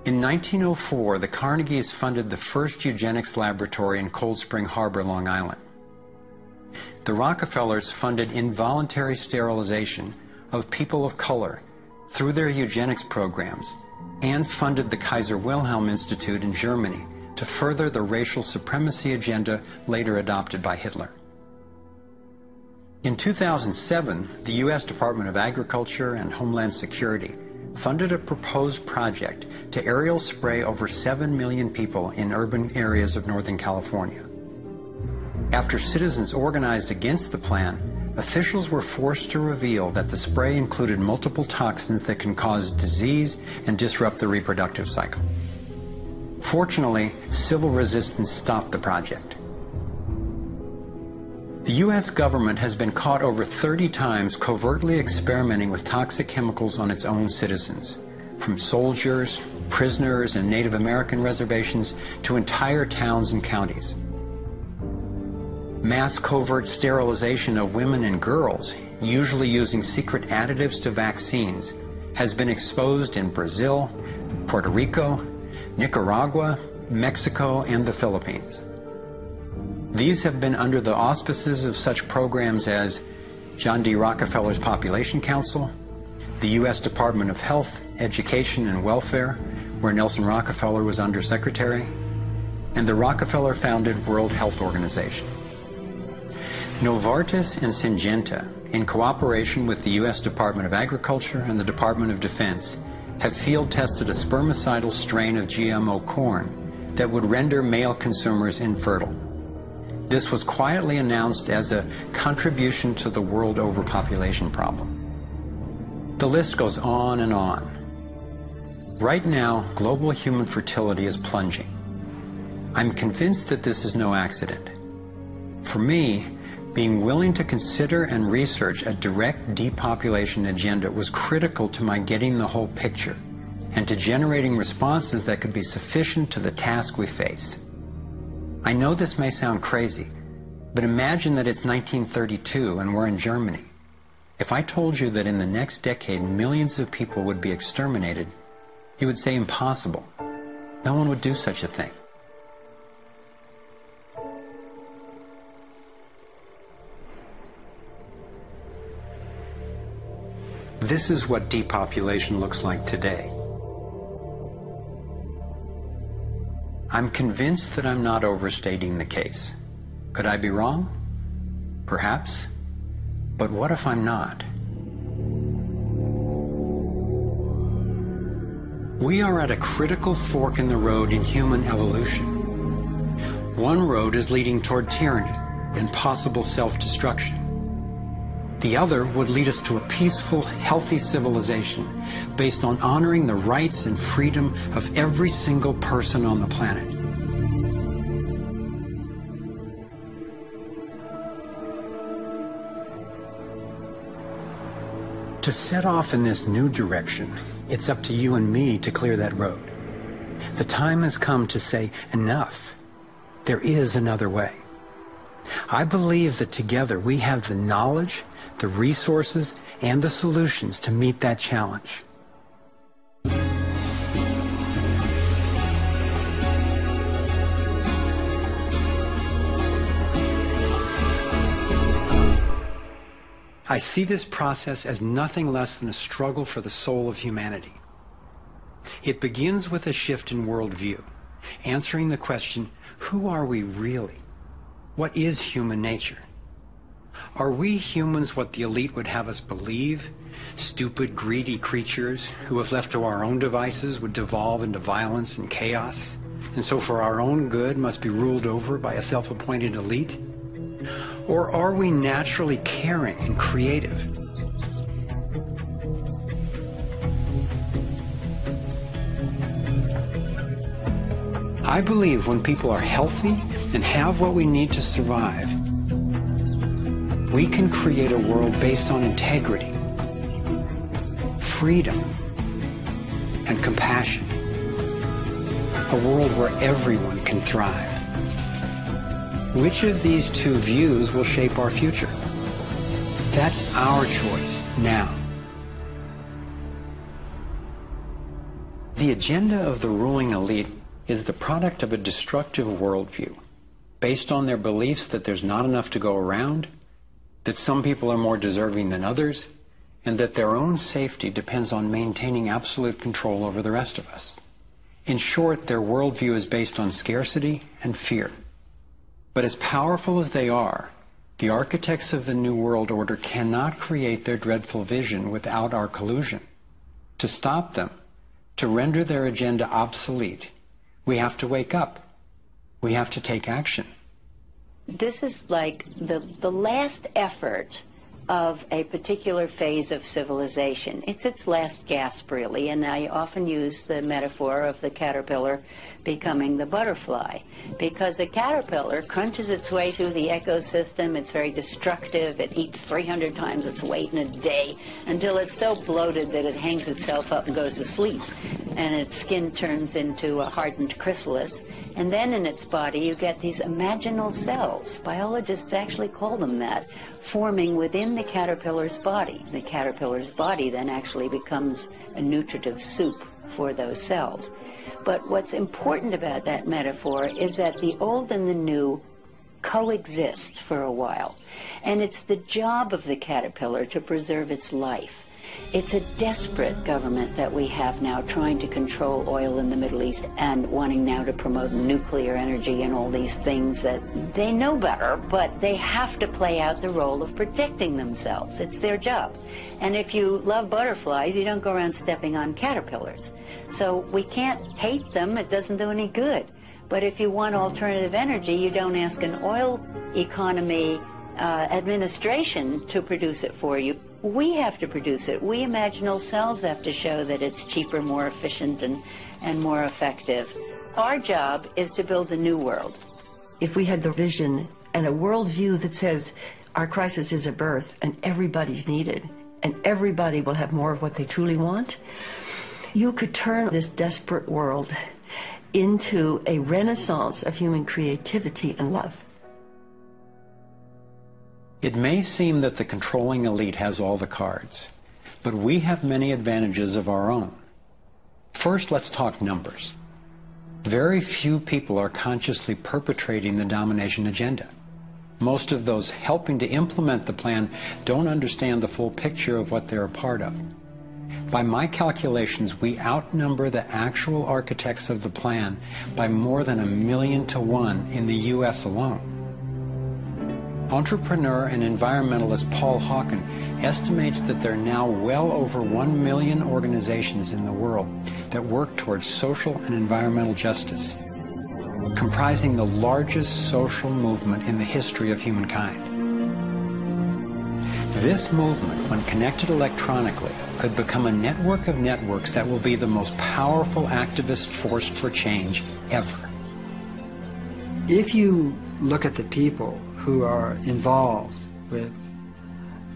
In 1904, the Carnegies funded the first eugenics laboratory in Cold Spring Harbor, Long Island. The Rockefellers funded involuntary sterilization of people of color through their eugenics programs and funded the Kaiser Wilhelm Institute in Germany to further the racial supremacy agenda later adopted by Hitler. In 2007, the U.S. Department of Agriculture and Homeland Security funded a proposed project to aerial spray over 7 million people in urban areas of Northern California. After citizens organized against the plan, officials were forced to reveal that the spray included multiple toxins that can cause disease and disrupt the reproductive cycle. Fortunately, civil resistance stopped the project. The U.S. government has been caught over 30 times covertly experimenting with toxic chemicals on its own citizens, from soldiers, prisoners, and Native American reservations to entire towns and counties. Mass covert sterilization of women and girls, usually using secret additives to vaccines, has been exposed in Brazil, Puerto Rico, Nicaragua, Mexico, and the Philippines. These have been under the auspices of such programs as John D. Rockefeller's Population Council, the U.S. Department of Health, Education, and Welfare, where Nelson Rockefeller was undersecretary, and the Rockefeller-founded World Health Organization. Novartis and Syngenta, in cooperation with the U.S. Department of Agriculture and the Department of Defense, have field-tested a spermicidal strain of GMO corn that would render male consumers infertile. This was quietly announced as a contribution to the world overpopulation problem. The list goes on and on. Right now, global human fertility is plunging. I'm convinced that this is no accident. For me, being willing to consider and research a direct depopulation agenda was critical to my getting the whole picture and to generating responses that could be sufficient to the task we face. I know this may sound crazy, but imagine that it's 1932 and we're in Germany. If I told you that in the next decade millions of people would be exterminated, you would say impossible. No one would do such a thing. This is what depopulation looks like today. I'm convinced that I'm not overstating the case. Could I be wrong? Perhaps. But what if I'm not? We are at a critical fork in the road in human evolution. One road is leading toward tyranny and possible self-destruction. The other would lead us to a peaceful, healthy civilization based on honoring the rights and freedom of every single person on the planet. To set off in this new direction, it's up to you and me to clear that road. The time has come to say, enough. There is another way. I believe that together we have the knowledge, the resources, and the solutions to meet that challenge. I see this process as nothing less than a struggle for the soul of humanity. It begins with a shift in worldview, answering the question, who are we really? What is human nature? Are we humans what the elite would have us believe? Stupid, greedy creatures who, if left to our own devices, would devolve into violence and chaos, and so for our own good must be ruled over by a self-appointed elite? Or are we naturally caring and creative? I believe when people are healthy and have what we need to survive, we can create a world based on integrity, freedom, and compassion. a world where everyone can thrive. Which of these two views will shape our future? That's our choice now. The agenda of the ruling elite is the product of a destructive worldview, based on their beliefs that there's not enough to go around, that some people are more deserving than others, and that their own safety depends on maintaining absolute control over the rest of us. In short, their worldview is based on scarcity and fear. But as powerful as they are, the architects of the New World Order cannot create their dreadful vision without our collusion. To stop them, to render their agenda obsolete, we have to wake up. We have to take action. This is like the last effort of a particular phase of civilization. It's its last gasp, really, and I often use the metaphor of the caterpillar becoming the butterfly, because the caterpillar crunches its way through the ecosystem. It's very destructive. It eats 300 times its weight in a day until it's so bloated that it hangs itself up and goes to sleep, and its skin turns into a hardened chrysalis. And then in its body you get these imaginal cells, biologists actually call them that, forming within the caterpillar's body. The caterpillar's body then actually becomes a nutritive soup for those cells. But what's important about that metaphor is that the old and the new coexist for a while. And it's the job of the caterpillar to preserve its life. It's a desperate government that we have now trying to control oil in the Middle East and wanting now to promote nuclear energy and all these things that they know better, but they have to play out the role of protecting themselves. It's their job. And if you love butterflies, you don't go around stepping on caterpillars. So we can't hate them. It doesn't do any good. But if you want alternative energy, you don't ask an oil economy administration to produce it for you. We have to produce it. We imaginal cells have to show that it's cheaper, more efficient, and more effective. Our job is to build a new world. If we had the vision and a worldview that says our crisis is a birth and everybody's needed and everybody will have more of what they truly want, you could turn this desperate world into a renaissance of human creativity and love. It may seem that the controlling elite has all the cards, but we have many advantages of our own. First, let's talk numbers. Very few people are consciously perpetrating the domination agenda. Most of those helping to implement the plan don't understand the full picture of what they're a part of. By my calculations, we outnumber the actual architects of the plan by more than 1,000,000 to 1 in the U.S. alone. Entrepreneur and environmentalist Paul Hawken estimates that there are now well over 1 million organizations in the world that work towards social and environmental justice, comprising the largest social movement in the history of humankind. This movement, when connected electronically, could become a network of networks that will be the most powerful activist force for change ever. If you look at the people who are involved with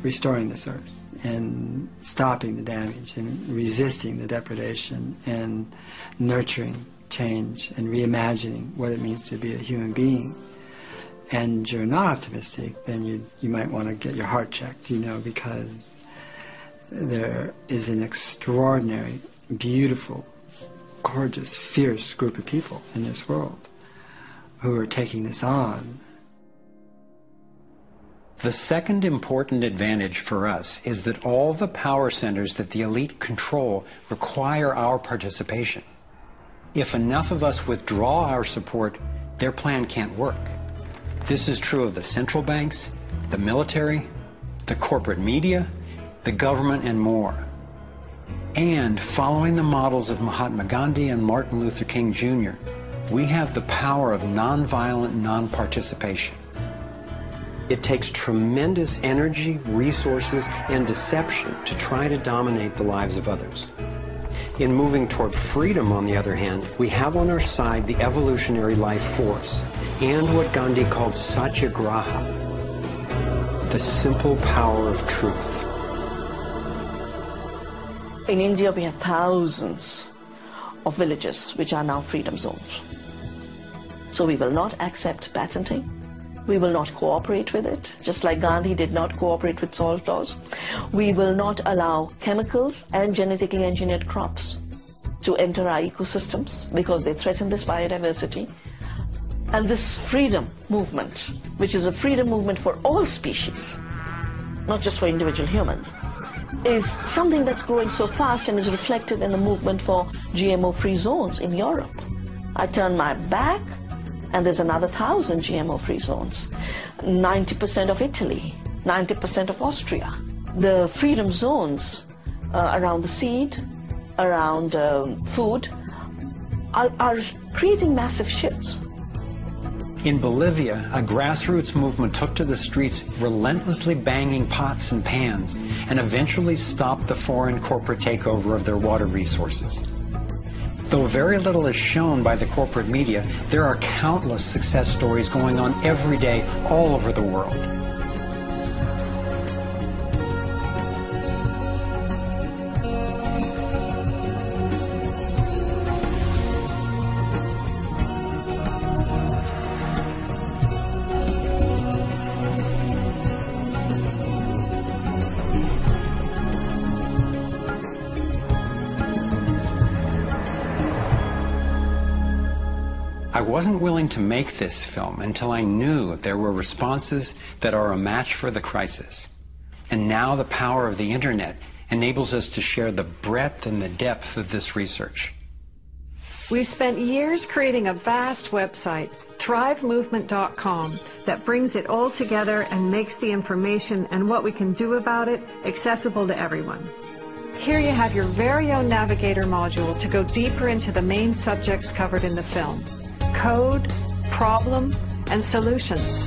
restoring this earth and stopping the damage and resisting the depredation and nurturing change and reimagining what it means to be a human being, and you're not optimistic, then you might want to get your heart checked, because there is an extraordinary, beautiful, gorgeous, fierce group of people in this world who are taking this on. The second important advantage for us is that all the power centers that the elite control require our participation. If enough of us withdraw our support, their plan can't work. This is true of the central banks, the military, the corporate media, the government, and more. And following the models of Mahatma Gandhi and Martin Luther King Jr., we have the power of nonviolent non-participation. It takes tremendous energy, resources, and deception to try to dominate the lives of others. In moving toward freedom, on the other hand, we have on our side the evolutionary life force and what Gandhi called satyagraha, the simple power of truth. In India, we have thousands of villages which are now freedom zones. So we will not accept patenting. We will not cooperate with it, just like Gandhi did not cooperate with salt laws. We will not allow chemicals and genetically engineered crops to enter our ecosystems because they threaten this biodiversity. And this freedom movement, which is a freedom movement for all species, not just for individual humans, is something that's growing so fast and is reflected in the movement for GMO-free zones in Europe. I turn my back and there's another 1,000 GMO-free zones. 90% of Italy, 90% of Austria. The freedom zones around the seed, around food, are creating massive shifts. In Bolivia, a grassroots movement took to the streets, relentlessly banging pots and pans, and eventually stopped the foreign corporate takeover of their water resources. Though very little is shown by the corporate media, there are countless success stories going on every day all over the world. I wasn't willing to make this film until I knew there were responses that are a match for the crisis. And now the power of the internet enables us to share the breadth and the depth of this research. We've spent years creating a vast website, thrivemovement.com, that brings it all together and makes the information and what we can do about it accessible to everyone. Here you have your very own Navigator module to go deeper into the main subjects covered in the film: code, problem, and solutions.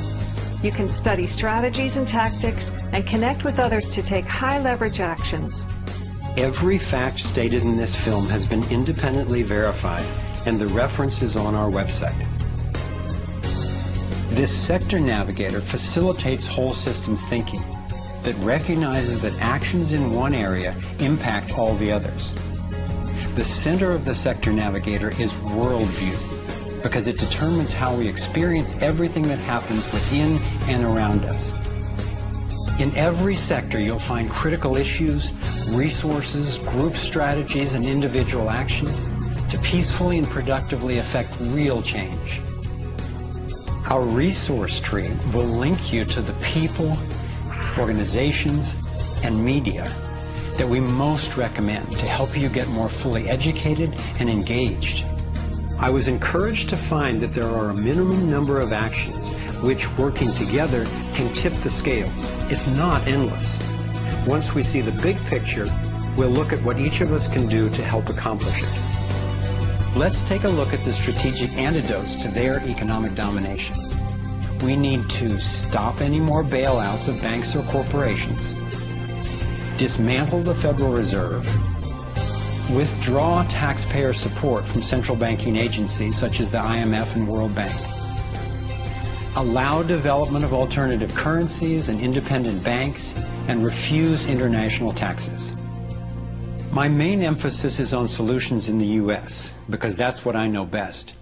You can study strategies and tactics and connect with others to take high-leverage actions. Every fact stated in this film has been independently verified, and the reference is on our website. This sector navigator facilitates whole systems thinking that recognizes that actions in one area impact all the others. The center of the sector navigator is worldview, because it determines how we experience everything that happens within and around us. In every sector, you'll find critical issues, resources, group strategies, and individual actions to peacefully and productively affect real change. Our resource tree will link you to the people, organizations, and media that we most recommend to help you get more fully educated and engaged. I was encouraged to find that there are a minimum number of actions which, working together, can tip the scales. It's not endless. Once we see the big picture, we'll look at what each of us can do to help accomplish it. Let's take a look at the strategic antidotes to their economic domination. We need to stop any more bailouts of banks or corporations, dismantle the Federal Reserve, withdraw taxpayer support from central banking agencies such as the IMF and World Bank, allow development of alternative currencies and independent banks, and refuse international taxes. My main emphasis is on solutions in the U.S., because that's what I know best.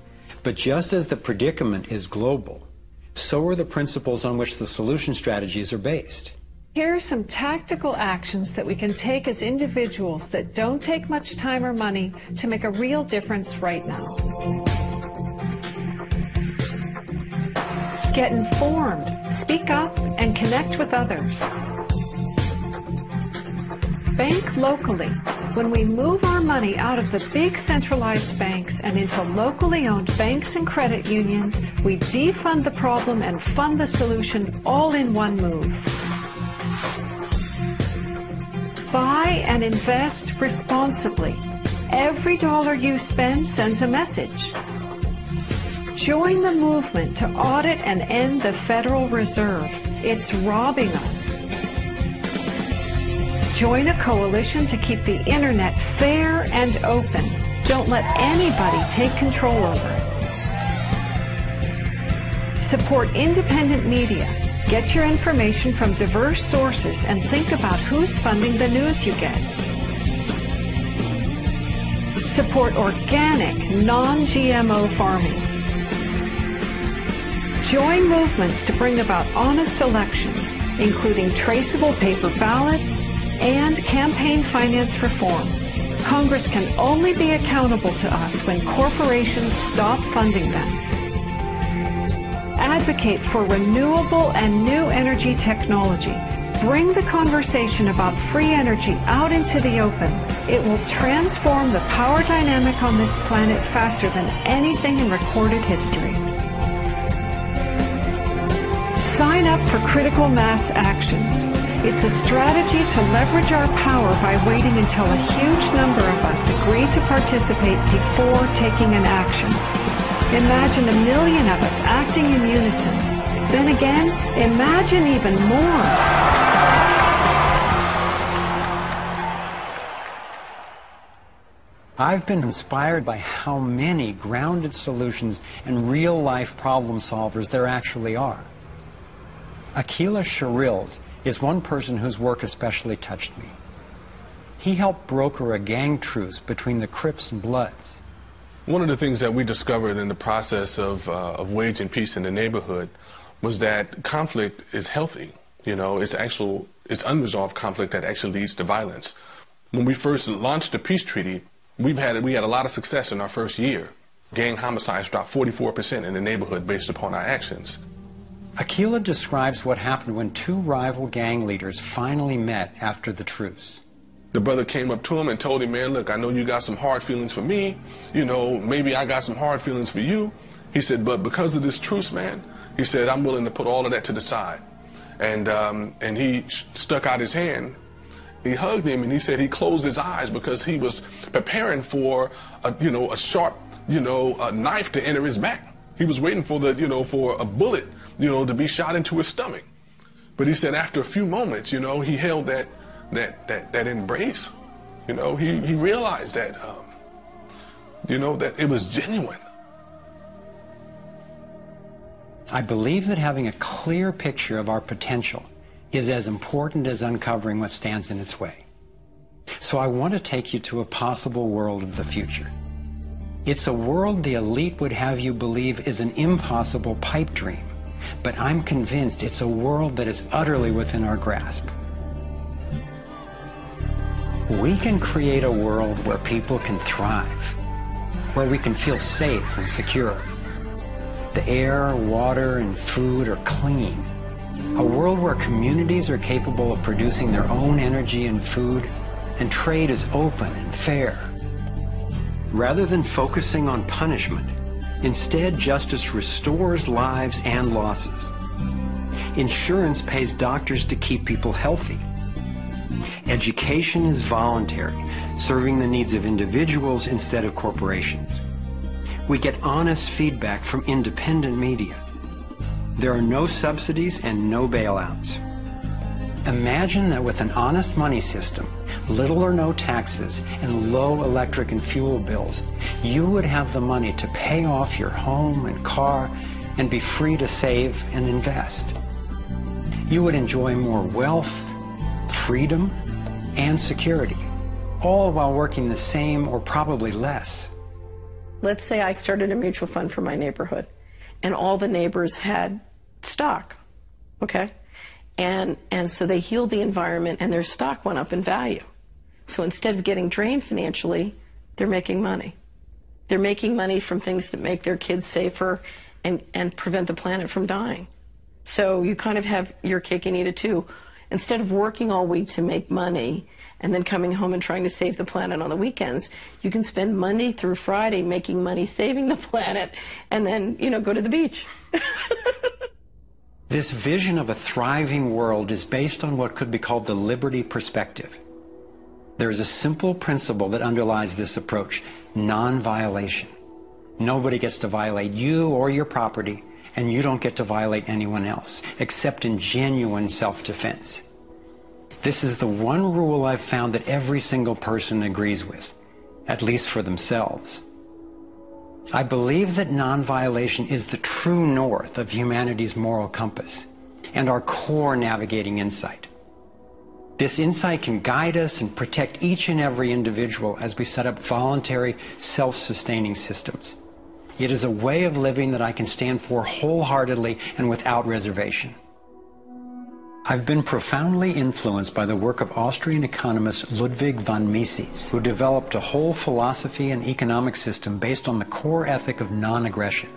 But just as the predicament is global, so are the principles on which the solution strategies are based. Here are some tactical actions that we can take as individuals that don't take much time or money to make a real difference right now. Get informed, speak up, and connect with others. Bank locally. When we move our money out of the big centralized banks and into locally owned banks and credit unions, we defund the problem and fund the solution all in one move. Buy and invest responsibly. Every dollar you spend sends a message. Join the movement to audit and end the Federal Reserve. It's robbing us. Join a coalition to keep the internet fair and open. Don't let anybody take control over it. Support independent media. Get your information from diverse sources and think about who's funding the news you get. support organic, non-GMO farming. Join movements to bring about honest elections, including traceable paper ballots and campaign finance reform. Congress can only be accountable to us when corporations stop funding them. Advocate for renewable and new energy technology. Bring the conversation about free energy out into the open. It will transform the power dynamic on this planet faster than anything in recorded history. Sign up for Critical Mass Actions. It's a strategy to leverage our power by waiting until a huge number of us agree to participate before taking an action. Imagine 1 million of us acting in unison. Then again, imagine even more. I've been inspired by how many grounded solutions and real-life problem solvers there actually are. Aqeela Sherrills is one person whose work especially touched me. He helped broker a gang truce between the Crips and Bloods. One of the things that we discovered in the process of waging peace in the neighborhood was that conflict is healthy. You know, it's unresolved conflict that actually leads to violence. When we first launched the peace treaty, we had a lot of success in our first year. Gang homicides dropped 44% in the neighborhood based upon our actions. Aqeela describes what happened when two rival gang leaders finally met after the truce. The brother came up to him and told him, man, look, I know you got some hard feelings for me. You know, maybe I got some hard feelings for you. He said, but because of this truce, man, he said, I'm willing to put all of that to the side. And he stuck out his hand. He hugged him and he said he closed his eyes because he was preparing for a sharp, a knife to enter his back. He was waiting for for a bullet, to be shot into his stomach. But he said after a few moments, he held that embrace. He realized that, that it was genuine. I believe that having a clear picture of our potential is as important as uncovering what stands in its way. So I want to take you to a possible world of the future. It's a world the elite would have you believe is an impossible pipe dream, but I'm convinced it's a world that is utterly within our grasp. We can create a world where people can thrive, where we can feel safe and secure. The air, water, and food are clean. A world where communities are capable of producing their own energy and food, and trade is open and fair. Rather than focusing on punishment, instead justice restores lives and losses. Insurance pays doctors to keep people healthy. Education is voluntary, serving the needs of individuals instead of corporations. We get honest feedback from independent media. There are no subsidies and no bailouts. Imagine that with an honest money system, little or no taxes, and low electric and fuel bills, you would have the money to pay off your home and car and be free to save and invest. You would enjoy more wealth, freedom, and security, all while working the same or probably less. Let's say I started a mutual fund for my neighborhood, and all the neighbors had stock, okay? And so they healed the environment and their stock went up in value. So instead of getting drained financially, they're making money. They're making money from things that make their kids safer and prevent the planet from dying. So you kind of have your cake and eat it too. Instead of working all week to make money and then coming home and trying to save the planet on the weekends, you can spend Monday through Friday making money saving the planet and then, go to the beach. This vision of a thriving world is based on what could be called the liberty perspective. There is a simple principle that underlies this approach: non-violation. Nobody gets to violate you or your property, and you don't get to violate anyone else, except in genuine self-defense. This is the one rule I've found that every single person agrees with, at least for themselves. I believe that non-violation is the true north of humanity's moral compass and our core navigating insight. This insight can guide us and protect each and every individual as we set up voluntary, self-sustaining systems. It is a way of living that I can stand for wholeheartedly and without reservation. I've been profoundly influenced by the work of Austrian economist Ludwig von Mises, who developed a whole philosophy and economic system based on the core ethic of non-aggression.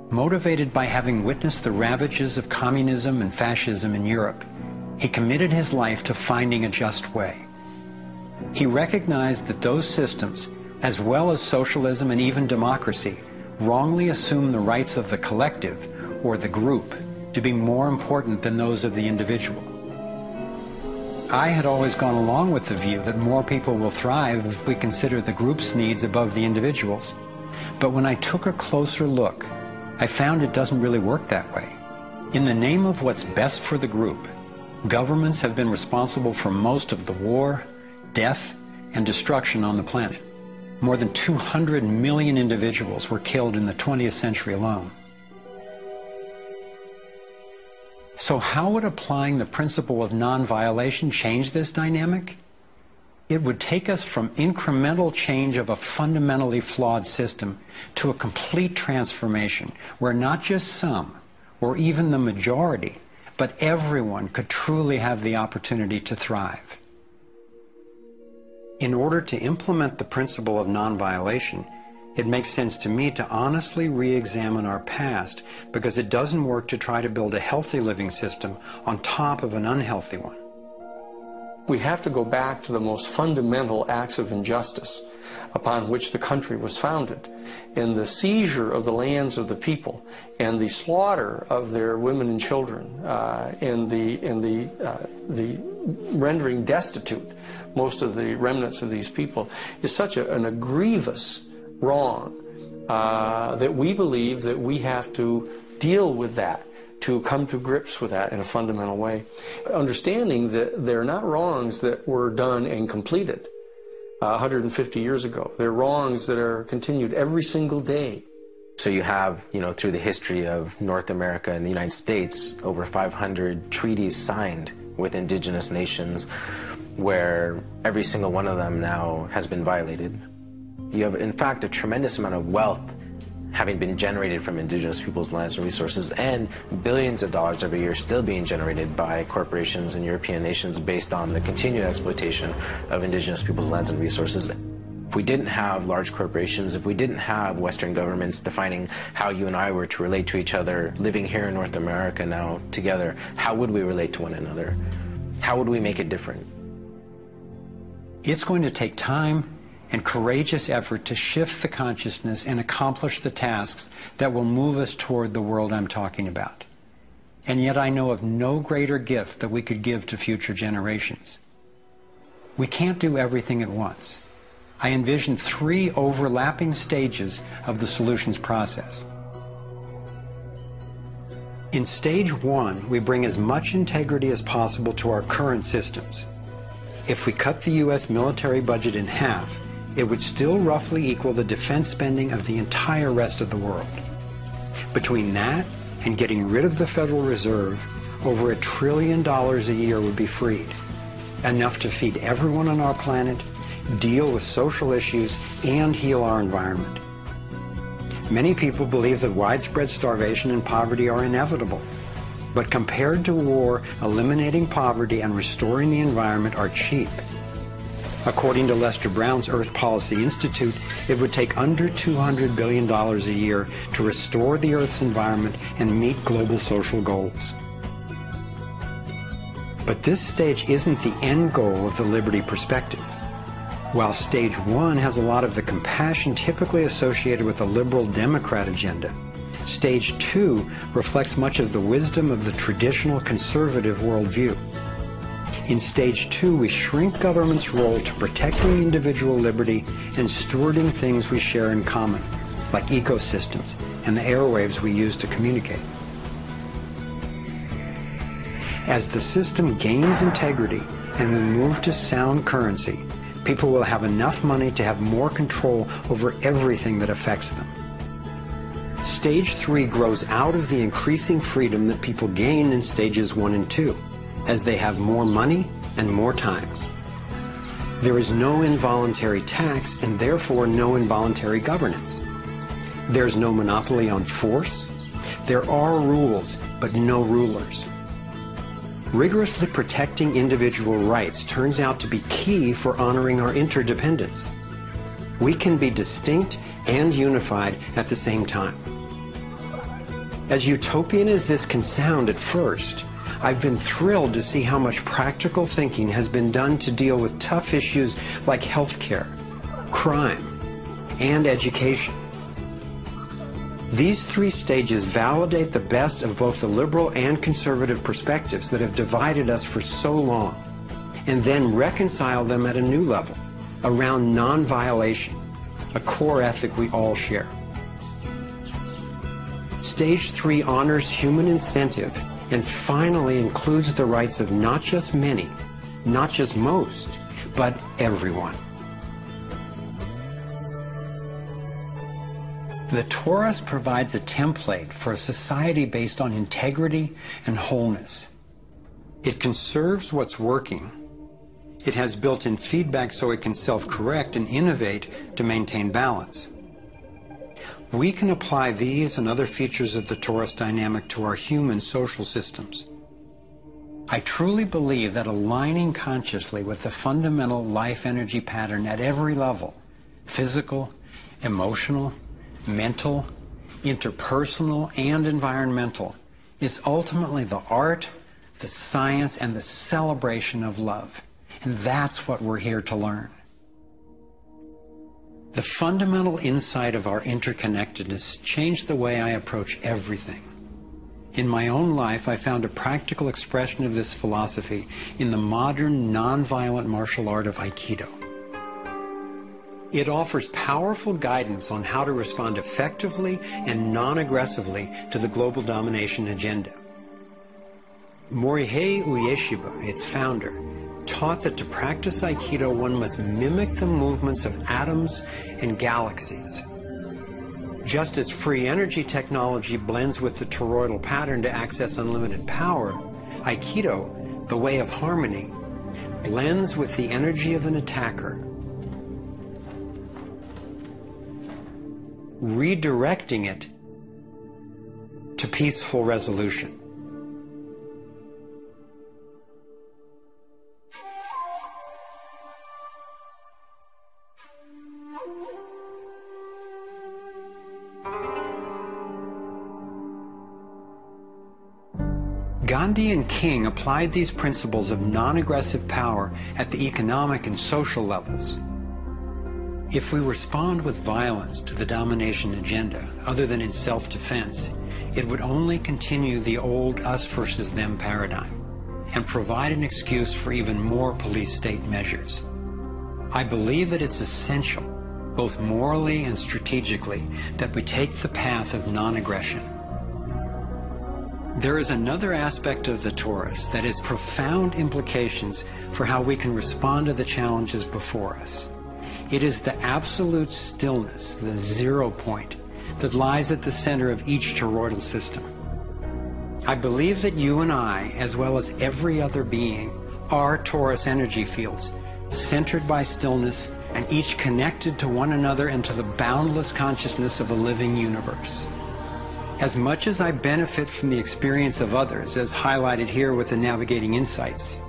Motivated by having witnessed the ravages of communism and fascism in Europe, he committed his life to finding a just way. He recognized that those systems, as well as socialism and even democracy, wrongly assume the rights of the collective, or the group, to be more important than those of the individual. I had always gone along with the view that more people will thrive if we consider the group's needs above the individual's. But when I took a closer look, I found it doesn't really work that way. In the name of what's best for the group, governments have been responsible for most of the war, death, and destruction on the planet. More than 200 million individuals were killed in the 20th century alone. So how would applying the principle of non-violation change this dynamic? It would take us from incremental change of a fundamentally flawed system to a complete transformation where not just some, or even the majority, but everyone could truly have the opportunity to thrive. In order to implement the principle of non-violation, it makes sense to me to honestly re-examine our past, because it doesn't work to try to build a healthy living system on top of an unhealthy one. We have to go back to the most fundamental acts of injustice upon which the country was founded, in the seizure of the lands of the people and the slaughter of their women and children, and the rendering destitute most of the remnants of these people, is such a grievous wrong that we believe that we have to deal with that, to come to grips with that in a fundamental way. Understanding that they're not wrongs that were done and completed 150 years ago. They're wrongs that are continued every single day. So you have, through the history of North America and the United States, over 500 treaties signed with indigenous nations where every single one of them now has been violated. You have, in fact, a tremendous amount of wealth having been generated from indigenous people's lands and resources, and billions of dollars every year still being generated by corporations and European nations based on the continued exploitation of indigenous people's lands and resources. If we didn't have large corporations, if we didn't have Western governments defining how you and I were to relate to each other, living here in North America now together, how would we relate to one another? How would we make it different? It's going to take time and courageous effort to shift the consciousness and accomplish the tasks that will move us toward the world I'm talking about. And yet I know of no greater gift that we could give to future generations. We can't do everything at once. I envision 3 overlapping stages of the solutions process. In stage 1, we bring as much integrity as possible to our current systems. If we cut the U.S. military budget in half, it would still roughly equal the defense spending of the entire rest of the world. Between that and getting rid of the Federal Reserve, over $1 trillion a year would be freed, enough to feed everyone on our planet, deal with social issues, and heal our environment. Many people believe that widespread starvation and poverty are inevitable, but compared to war, eliminating poverty and restoring the environment are cheap. According to Lester Brown's Earth Policy Institute, it would take under $200 billion a year to restore the Earth's environment and meet global social goals. But this stage isn't the end goal of the liberty perspective. While stage 1 has a lot of the compassion typically associated with a liberal Democrat agenda, stage 2 reflects much of the wisdom of the traditional conservative worldview. In stage 2, we shrink government's role to protecting individual liberty and stewarding things we share in common, like ecosystems and the airwaves we use to communicate. As the system gains integrity and we move to sound currency, people will have enough money to have more control over everything that affects them. Stage 3 grows out of the increasing freedom that people gain in stages 1 and 2. as they have more money and more time. There is no involuntary tax and therefore no involuntary governance. There's no monopoly on force. There are rules, but no rulers. Rigorously protecting individual rights turns out to be key for honoring our interdependence. We can be distinct and unified at the same time. As utopian as this can sound at first, I've been thrilled to see how much practical thinking has been done to deal with tough issues like healthcare, crime, and education. These three stages validate the best of both the liberal and conservative perspectives that have divided us for so long, and then reconcile them at a new level, around non-violation, a core ethic we all share. Stage 3 honors human incentive and finally includes the rights of not just many, not just most, but everyone. The Torus provides a template for a society based on integrity and wholeness. It conserves what's working. It has built-in feedback so it can self-correct and innovate to maintain balance. We can apply these and other features of the Torus dynamic to our human social systems. I truly believe that aligning consciously with the fundamental life energy pattern at every level, physical, emotional, mental, interpersonal, and environmental, is ultimately the art, the science, and the celebration of love. And that's what we're here to learn. The fundamental insight of our interconnectedness changed the way I approach everything. In my own life, I found a practical expression of this philosophy in the modern, non-violent martial art of Aikido. It offers powerful guidance on how to respond effectively and non-aggressively to the global domination agenda. Morihei Ueshiba, its founder, taught that to practice Aikido one must mimic the movements of atoms and galaxies. Just as free energy technology blends with the toroidal pattern to access unlimited power, Aikido, the way of harmony, blends with the energy of an attacker, redirecting it to peaceful resolution. Gandhi and King applied these principles of non-aggressive power at the economic and social levels. If we respond with violence to the domination agenda, other than in self-defense, it would only continue the old us versus them paradigm and provide an excuse for even more police state measures. I believe that it's essential, both morally and strategically, that we take the path of non-aggression. There is another aspect of the Torus that has profound implications for how we can respond to the challenges before us. It is the absolute stillness, the 0 point, that lies at the center of each toroidal system. I believe that you and I, as well as every other being, are Torus energy fields, centered by stillness and each connected to one another and to the boundless consciousness of a living universe. As much as I benefit from the experience of others, as highlighted here with the Navigating Insights,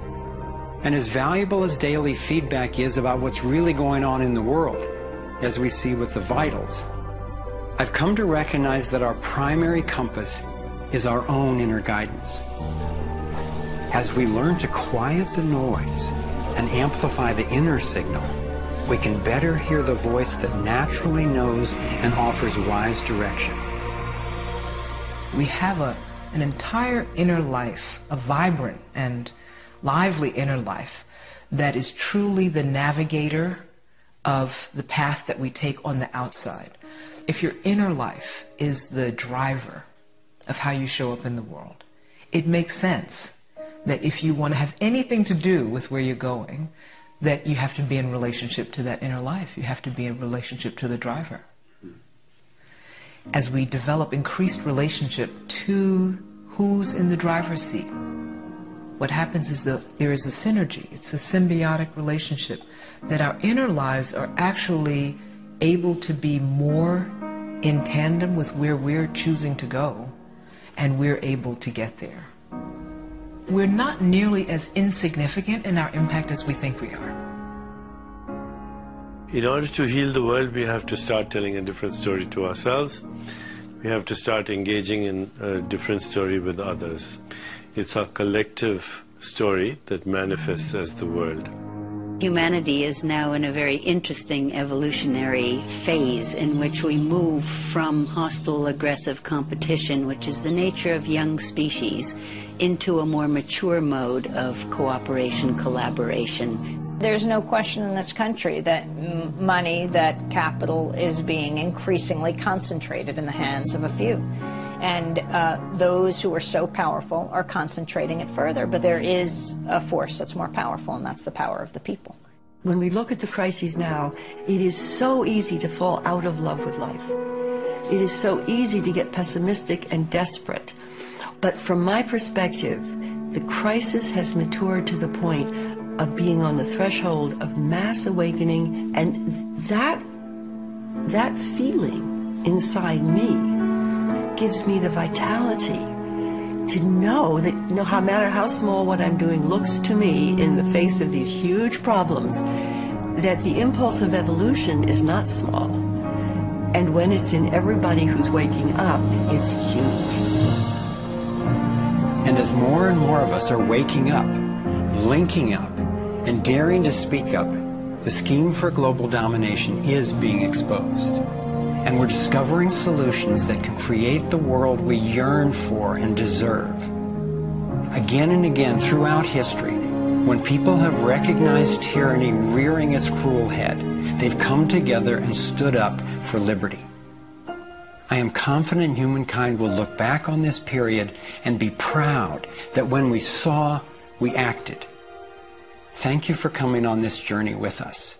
and as valuable as daily feedback is about what's really going on in the world, as we see with the vitals, I've come to recognize that our primary compass is our own inner guidance. As we learn to quiet the noise and amplify the inner signal, we can better hear the voice that naturally knows and offers wise direction. We have an entire inner life, a vibrant and lively inner life that is truly the navigator of the path that we take on the outside. If your inner life is the driver of how you show up in the world, it makes sense that if you want to have anything to do with where you're going, that you have to be in relationship to that inner life. You have to be in relationship to the driver. As we develop increased relationship to who's in the driver's seat, what happens is there is a synergy. It's a symbiotic relationship, that our inner lives are actually able to be more in tandem with where we're choosing to go, and we're able to get there. We're not nearly as insignificant in our impact as we think we are. In order to heal the world, we have to start telling a different story to ourselves. We have to start engaging in a different story with others. It's our collective story that manifests as the world. Humanity is now in a very interesting evolutionary phase in which we move from hostile, aggressive competition, which is the nature of young species, into a more mature mode of cooperation, collaboration. There's no question in this country that money, that capital is being increasingly concentrated in the hands of a few. And those who are so powerful are concentrating it further. But there is a force that's more powerful, and that's the power of the people. When we look at the crises now, it is so easy to fall out of love with life. It is so easy to get pessimistic and desperate. But from my perspective, the crisis has matured to the point of being on the threshold of mass awakening, and that feeling inside me gives me the vitality to know that no matter how small what I'm doing looks to me in the face of these huge problems, that the impulse of evolution is not small. And when it's in everybody who's waking up, it's huge. And as more and more of us are waking up, linking up, and daring to speak up, the scheme for global domination is being exposed. And we're discovering solutions that can create the world we yearn for and deserve. Again and again throughout history, when people have recognized tyranny rearing its cruel head, they've come together and stood up for liberty. I am confident humankind will look back on this period and be proud that when we saw, we acted. Thank you for coming on this journey with us.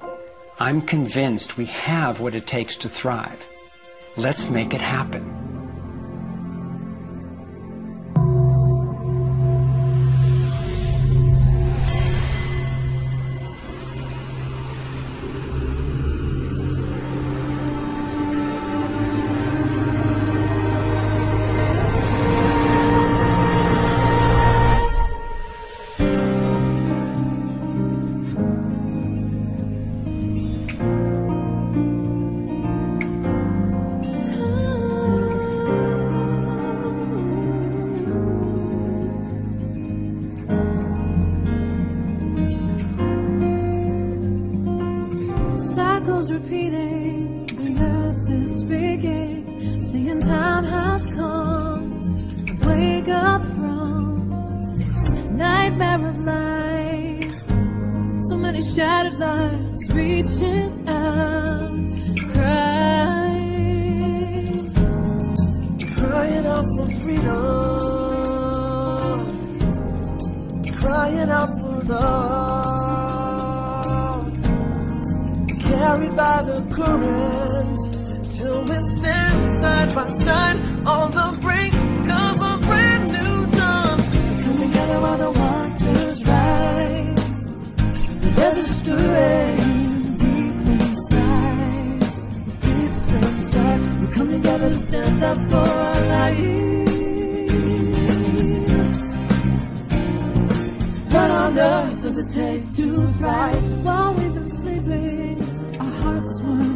I'm convinced we have what it takes to thrive. Let's make it happen. Cycles repeating, the earth is speaking, saying time has come to wake up from this nightmare of life. So many shattered lives reaching out, crying out for freedom, crying out for love. Carried by the current, till we stand side by side on the brink of a brand new dawn. We come together while the waters rise. There's a stirring deep inside. We come together to stand up for our lives. What on earth does it take to thrive? While we've been sleeping, our hearts were